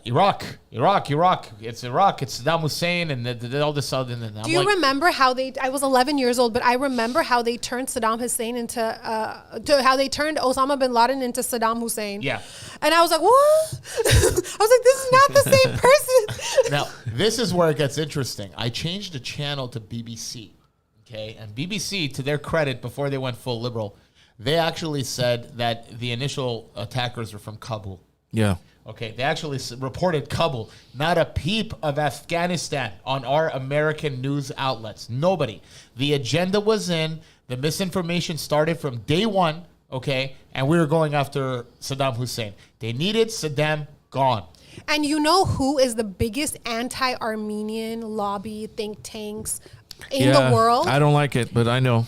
Iraq, it's Saddam Hussein, and all this other. And I'm Do you like, remember how I was 11 years old, but I remember how they turned Saddam Hussein how they turned Osama bin Laden into Saddam Hussein. Yeah. And I was like, what? I was like, this is not the same person. Now, this is where it gets interesting. I changed the channel to BBC, okay? And BBC, to their credit, before they went full liberal, they actually said that the initial attackers were from Kabul. Yeah. Okay, they actually reported Kabul. Not a peep of Afghanistan on our American news outlets. Nobody. The agenda was in. The misinformation started from day one, okay? And we were going after Saddam Hussein. They needed Saddam gone. And you know who is the biggest anti-Armenian lobby think tanks in the world? I don't like it, but I know.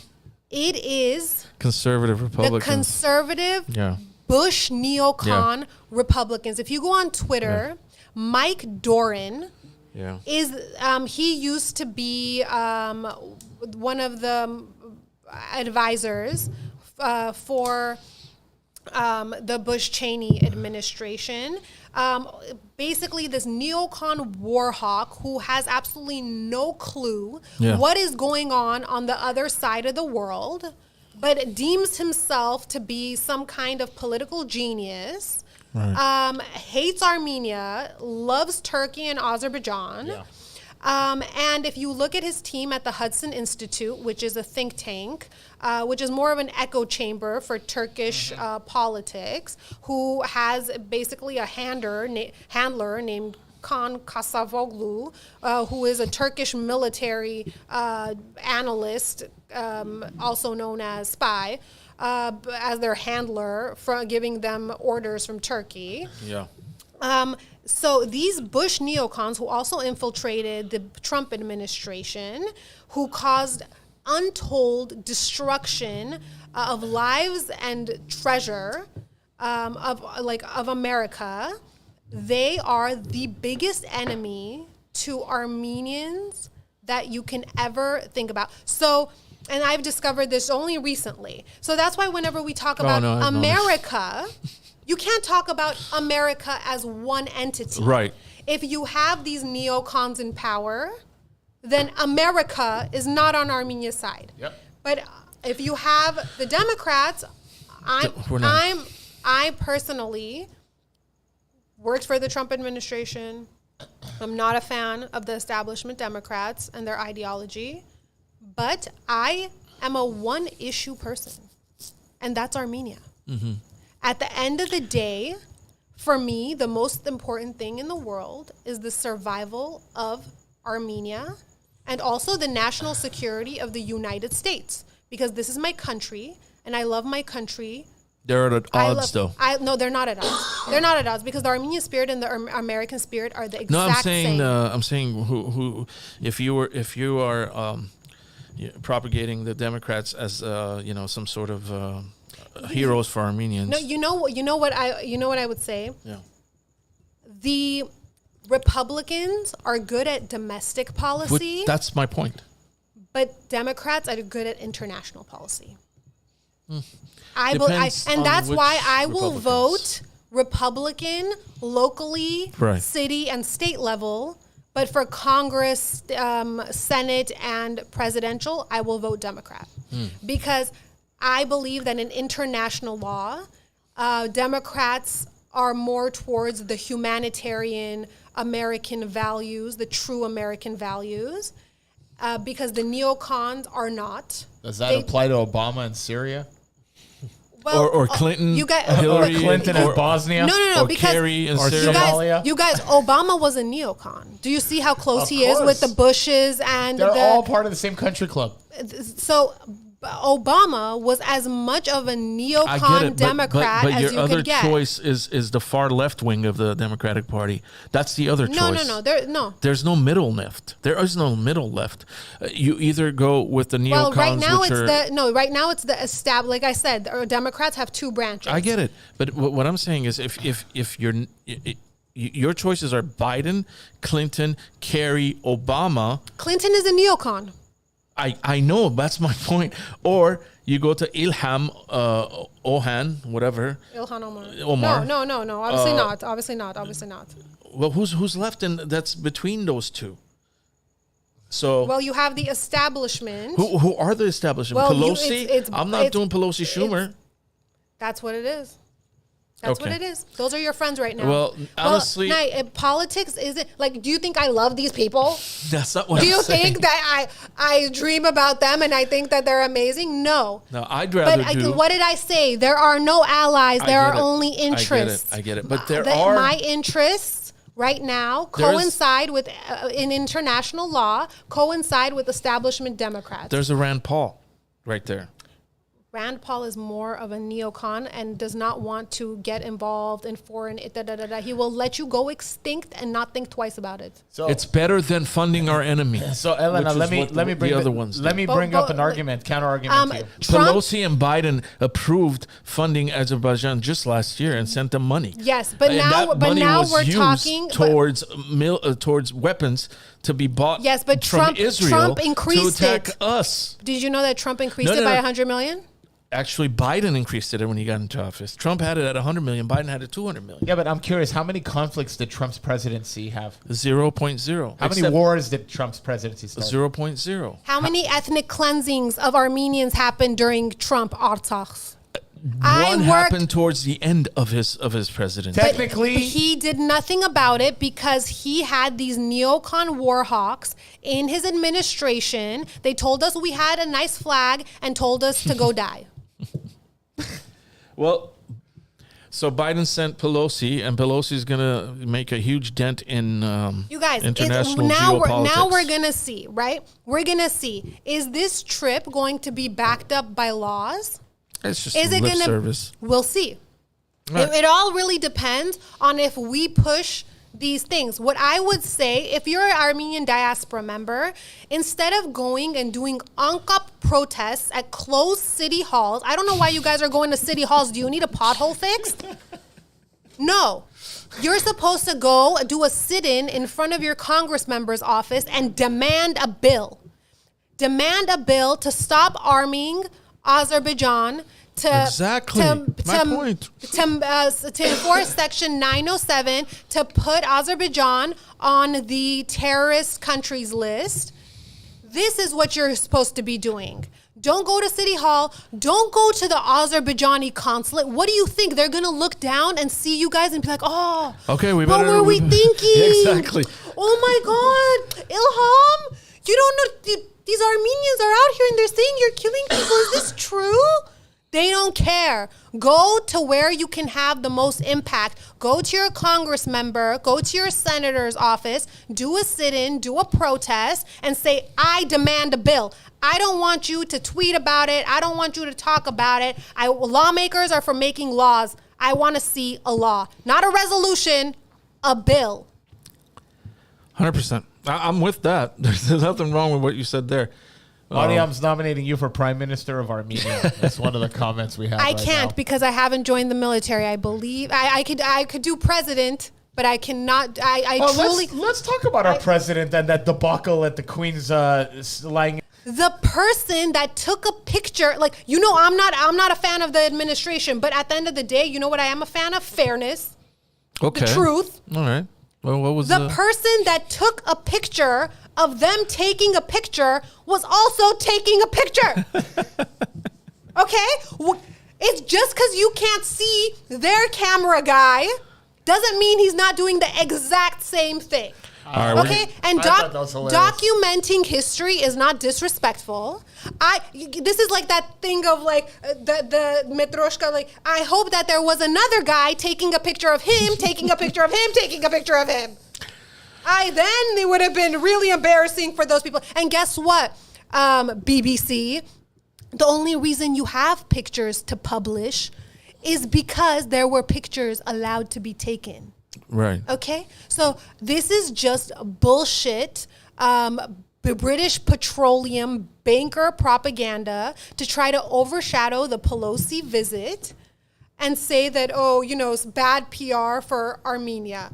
It is Conservative the Republicans. conservative Yeah. Bush neocon Republicans. If you go on Twitter, Mike Doran Yeah. is he used to be one of the advisors for the Bush-Cheney administration. Basically, this neocon war hawk who has absolutely no clue Yeah. what is going on the other side of the world, but deems himself to be some kind of political genius, hates Armenia, loves Turkey and Azerbaijan. Yeah. And if you look at his team at the Hudson Institute, which is a think tank, which is more of an echo chamber for Turkish politics, who has basically a handler named Kan Kasavoglu, who is a Turkish military analyst, also known as spy, as their handler for giving them orders from Turkey. Yeah. So these Bush neocons who also infiltrated the Trump administration, who caused untold destruction of lives and treasure of America, they are the biggest enemy to Armenians that you can ever think about. So, and I've discovered this only recently. So that's why whenever we talk about no, I've known America, you can't talk about America as one entity. Right. If you have these neocons in power, then America is not on Armenia's side. Yep. But if you have the Democrats, We're not. I personally worked for the Trump administration. I'm not a fan of the establishment Democrats and their ideology, but I am a one-issue person, and that's Armenia. Mm-hmm. At the end of the day, For me, the most important thing in the world is the survival of Armenia and also the national security of the United States, because this is my country and I love my country. They're at odds, though. No, they're not at odds. They're not at odds because the Armenian spirit and the American spirit are the exact No, same. I'm saying who if you are propagating the Democrats as some sort of heroes for Armenians. No, you know what I would say. Yeah. The Republicans are good at domestic policy. That's my point. But Democrats are good at international policy. Depends on that's which why I will Republicans. vote Republican locally, Right. city and state level. But for Congress, Senate, and presidential, I will vote Democrat. Because I believe that in international law, Democrats are more towards the humanitarian American values, the true American values, because the neocons are not. Does that apply to Obama in Syria? Well, Or Clinton, you guys, Hillary, Or Clinton in or- Bosnia? No, or because Kerry in Or Syria. Somalia? you guys, Obama was a neocon. Do you see how close Of he is with course. the Bushes and They're all part of the same country club. So Obama was as much of a I get neocon it, Democrat but as your you other could get. choice is the far left wing of the Democratic Party. That's the other choice. No. There's no middle left. There is no middle left. You either go with the neocons, Well, right now which are, right now it's the established. Like I said, Democrats have two branches. I get it, but what I'm saying is, if your choices are Biden, Clinton, Kerry, Obama, Clinton is a neocon. I know, that's my point. Or you go to Ilham Ohan, whatever. Ilhan Omar. Omar. No. Obviously not. Well, who's left in that's between those two? So Well, you have the establishment. who are the establishment? Well, Pelosi? I'm not doing Pelosi Schumer. That's what it is. That's what Okay. it is. Those are your friends right now. Well, honestly- politics isn't like. Do you think I love these people? That's not what Do I'm you saying. think that I dream about them and I think that they're amazing? No. No, I'd rather do. What did I say? There are no allies. There are get it. only interests. I get it. But there are. My interests right now There's- coincide with in international law coincide with establishment Democrats. There's a Rand Paul right there. Rand Paul is more of a neocon and does not want to get involved in foreign. He will let you go extinct and not think twice about it. So It's better than funding our enemy. So Elena, which is what let me bring the other ones. Let me bring up an counter argument to you. Trump, Pelosi and Biden approved funding Azerbaijan just last year and sent them money. yes, but And now, that but money now was we're used talking. towards weapons to be bought. Yes, but from Trump Israel increased to attack it. us. Did you know that Trump increased No, it by no. 100 million? Actually, Biden increased it when he got into office. Trump had it at 100 million. Biden had it 200 million. Yeah, but I'm curious, how many conflicts did Trump's presidency have? 0.0. How many wars did Trump's presidency start? 0.0. How many ethnic cleansings of Armenians happened during Trump Artsakh? One happened towards the end of his presidency. Technically, he did nothing about it because he had these neocon war hawks in his administration. They told us we had a nice flag and told us to go die. Well, so Biden sent Pelosi, and Pelosi's going to make a huge dent in You guys, international now geopolitics. we're gonna see, right? We're gonna see. Is this trip going to be backed up by laws? It's just Is it lip gonna? service. We'll see. Right. It all really depends on if we push these things. What I would say, if you're an Armenian diaspora member, instead of going and doing UNCUP protests at closed city halls, I don't know why you guys are going to city halls. Do you need a pothole fixed? No. You're supposed to go do a sit-in in front of your Congress member's office and demand a bill. Demand a bill to stop arming Azerbaijan, Exactly. My point. To enforce Section 907 to put Azerbaijan on the terrorist countries list. This is what you're supposed to be doing. Don't go to City Hall. Don't go to the Azerbaijani consulate. What do you think? They're going to look down and see you guys and be like, oh, Okay, we what better. were we thinking? Exactly. Oh my God. Ilham, you don't know. These Armenians are out here and they're saying you're killing people. Is this true? They don't care. Go to where you can have the most impact. Go to your Congress member, go to your senator's office, do a sit-in, do a protest, and say, I demand a bill. I don't want you to tweet about it. I don't want you to talk about it. Lawmakers are for making laws. I want to see a law, not a resolution, a bill. 100%. I'm with that. There's nothing wrong with what you said there. Mariam's nominating you for Prime Minister of Armenia. That's one of the comments we have. I can't because I haven't joined the military. I believe I could do president, but I cannot. Let's talk about our president and that debacle at the Queen's lying. The person that took a picture, like, I'm not a fan of the administration, but at the end of the day, you know what I am a fan of? Fairness. Okay. The truth. All right. Well, what was the person that took a picture of them taking a picture was also taking a picture. Okay? It's just because you can't see their camera guy doesn't mean he's not doing the exact same thing. All right, okay? And documenting history is not disrespectful. This is like that thing of like the Metroshka, like, I hope that there was another guy taking a picture of him, taking a picture of him, taking a picture of him. Then it would have been really embarrassing for those people. And guess what, BBC, the only reason you have pictures to publish is because there were pictures allowed to be taken. Right. Okay? So this is just bullshit, British petroleum banker propaganda to try to overshadow the Pelosi visit and say that, it's bad PR for Armenia.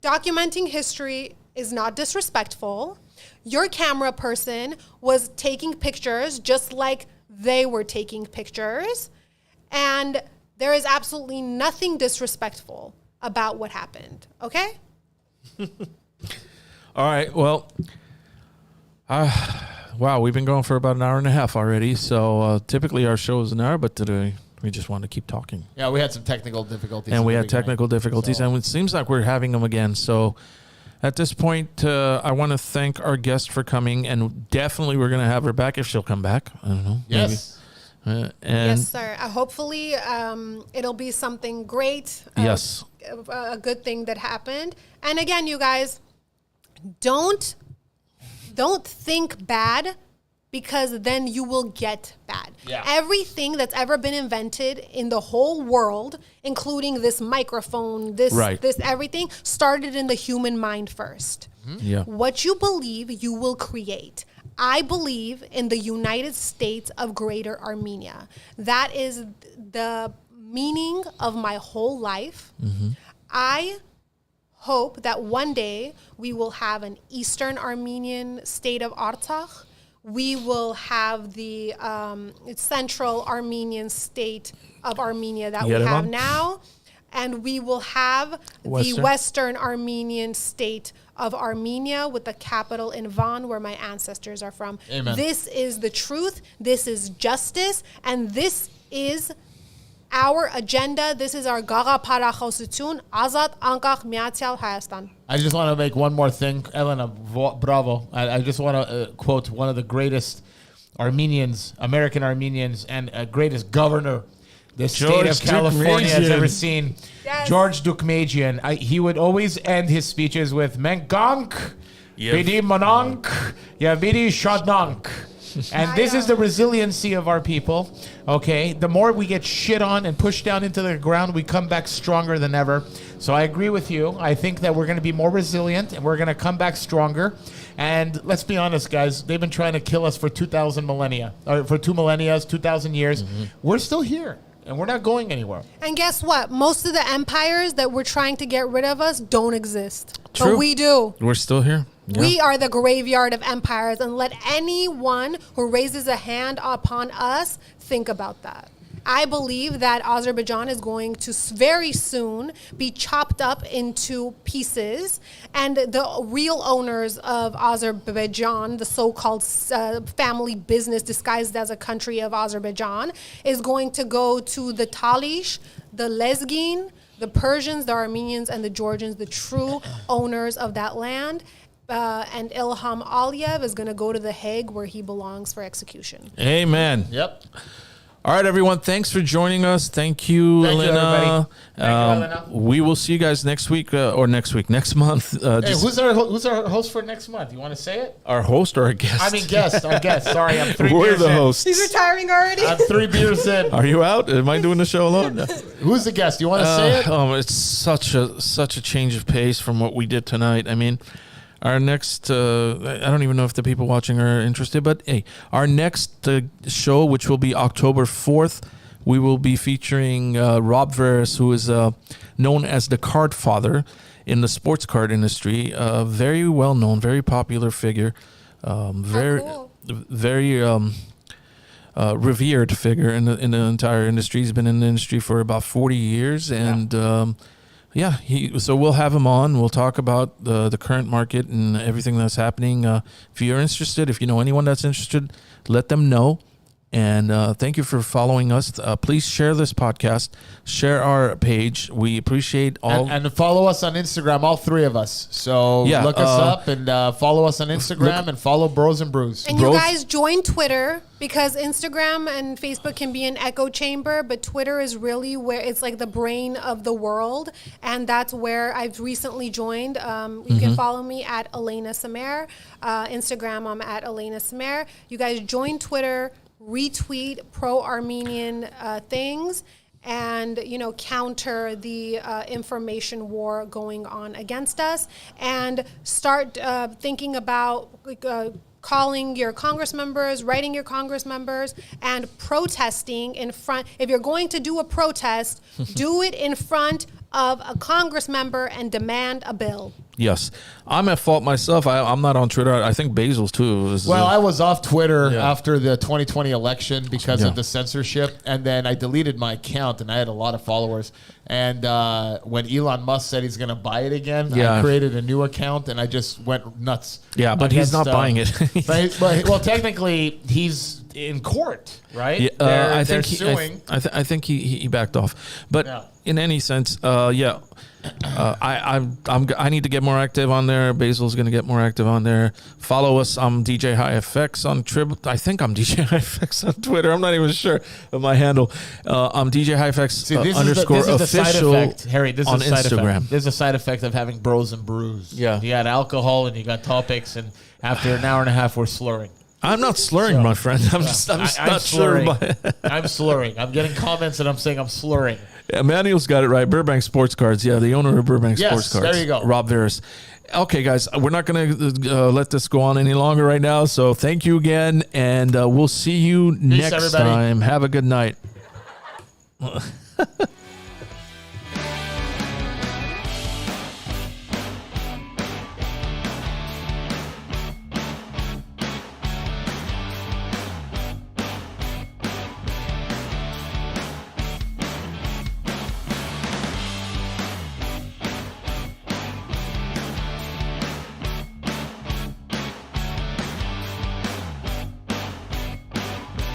Documenting history is not disrespectful. Your camera person was taking pictures just like they were taking pictures. And there is absolutely nothing disrespectful about what happened. Okay? All right. Well, wow, we've been going for about an hour and a half already. So typically our show is an hour, but today we just wanted to keep talking. Yeah, we had some technical difficulties. And we had technical difficulties, and it seems like we're having them again. So at this point, I want to thank our guest for coming, and definitely we're going to have her back if she'll come back. I don't know. Yes. Yes, sir. Hopefully it'll be something great. Yes. A good thing that happened. And again, you guys, don't think bad, because then you will get bad. Yeah. Everything that's ever been invented in the whole world, including this microphone, this everything, started in the human mind first. Mm-hmm. Yeah. What you believe, you will create. I believe in the United States of Greater Armenia. That is the meaning of my whole life. Mm-hmm. I hope that one day we will have an Eastern Armenian state of Artsakh. We will have the Central Armenian state of Armenia that we have now. And we will have the Western Armenian state of Armenia with the capital in Van, where my ancestors are from. Amen. This is the truth. This is justice. And this is our agenda. This is our Gaga Parachosutun, Azad Ankach Miatyal Hayastan. I just want to make one more thing. Elena, bravo. I just want to quote one of the greatest Armenians, American Armenians, and greatest governor the state of California has ever seen. Yes. George Dukmajian. He would always end his speeches with Menkank, Bidi Monank, Yavidi Shadnank. And this is the resiliency of our people. Okay, the more we get shit on and pushed down into the ground, we come back stronger than ever. So I agree with you. I think that we're going to be more resilient and we're going to come back stronger. And let's be honest, guys, they've been trying to kill us for 2,000 millennia, or for 2 millennia, 2,000 years. Mm-hmm. We're still here. And we're not going anywhere. And guess what? Most of the empires that were trying to get rid of us don't exist. True. But we do. We're still here. Yeah. We are the graveyard of empires. And let anyone who raises a hand upon us think about that. I believe that Azerbaijan is going to very soon be chopped up into pieces, and the real owners of Azerbaijan, the so-called family business disguised as a country of Azerbaijan, is going to go to the Talish, the Lezgin, the Persians, the Armenians, and the Georgians, the true owners of that land. And Ilham Aliyev is going to go to The Hague, where he belongs, for execution. Amen. Yep. All right, everyone. Thanks for joining us. Thank you, Thank you, Elena. everybody. Thank you, Elena. We will see you guys next week next month. Hey, who's our host for next month? You want to say it? Our host or our guest? I mean, guest. Our guest. Sorry, I'm 3 We're beers the in. hosts. He's retiring already? I'm 3 beers in. Are you out? Am I doing the show alone? No. Who's the guest? You want to say it? It's such a change of pace from what we did tonight. I mean, our next, I don't even know if the people watching are interested, but hey, our next show, which will be October 4th, we will be featuring Rob Veras, who is known as the card father in the sports card industry. Very well known, very popular figure, very revered figure in the entire industry. He's been in the industry for about 40 years, and so we'll have him on. We'll talk about the current market and everything that's happening. If you're interested, if you know anyone that's interested, let them know. And thank you for following us. Please share this podcast. Share our page. We appreciate all. And follow us on Instagram, all 3 of us. So look us up and follow us on Instagram and follow Bros and Brews. And you guys join Twitter, because Instagram and Facebook can be an echo chamber, but Twitter is really where it's like the brain of the world. And that's where I've recently joined. You can follow me at Elena Samer. Instagram, I'm at Elena Samer. You guys join Twitter, retweet pro-Armenian things, and counter the information war going on against us, and start thinking about calling your Congress members, writing your Congress members, and protesting in front. If you're going to do a protest, do it in front of a Congress member and demand a bill. Yes. I'm at fault myself. I'm not on Twitter. I think Basil's too. Well, I was off Twitter after the 2020 election because of the censorship, and then I deleted my account, and I had a lot of followers. And when Elon Musk said he's going to buy it again, I created a new account, and I just went nuts. Yeah, but he's not buying it. Well, technically, he's in court, right? Yeah, they're suing. I think he backed off. But in any sense, I need to get more active on there. Basil's going to get more active on there. Follow us. I'm DJ High FX on I think I'm DJ High FX on Twitter. I'm not even sure of my handle. I'm DJ High FX underscore official Harry, this is on a side Instagram. Effect. There's a side effect of having Bros and Brews. Yeah, you got alcohol and you got topics, and after an hour and a half, we're slurring. I'm not slurring, my friend. I'm not slurring. Sure I'm slurring. I'm getting comments and I'm saying I'm slurring. Yeah, Manuel's got it right. Burbank Sports Cards. Yeah, the owner of Burbank Sports Cards. There you go. Rob Veras. Okay, guys, we're not going to let this go on any longer right now. So thank you again, and we'll see you next time. Have a good night.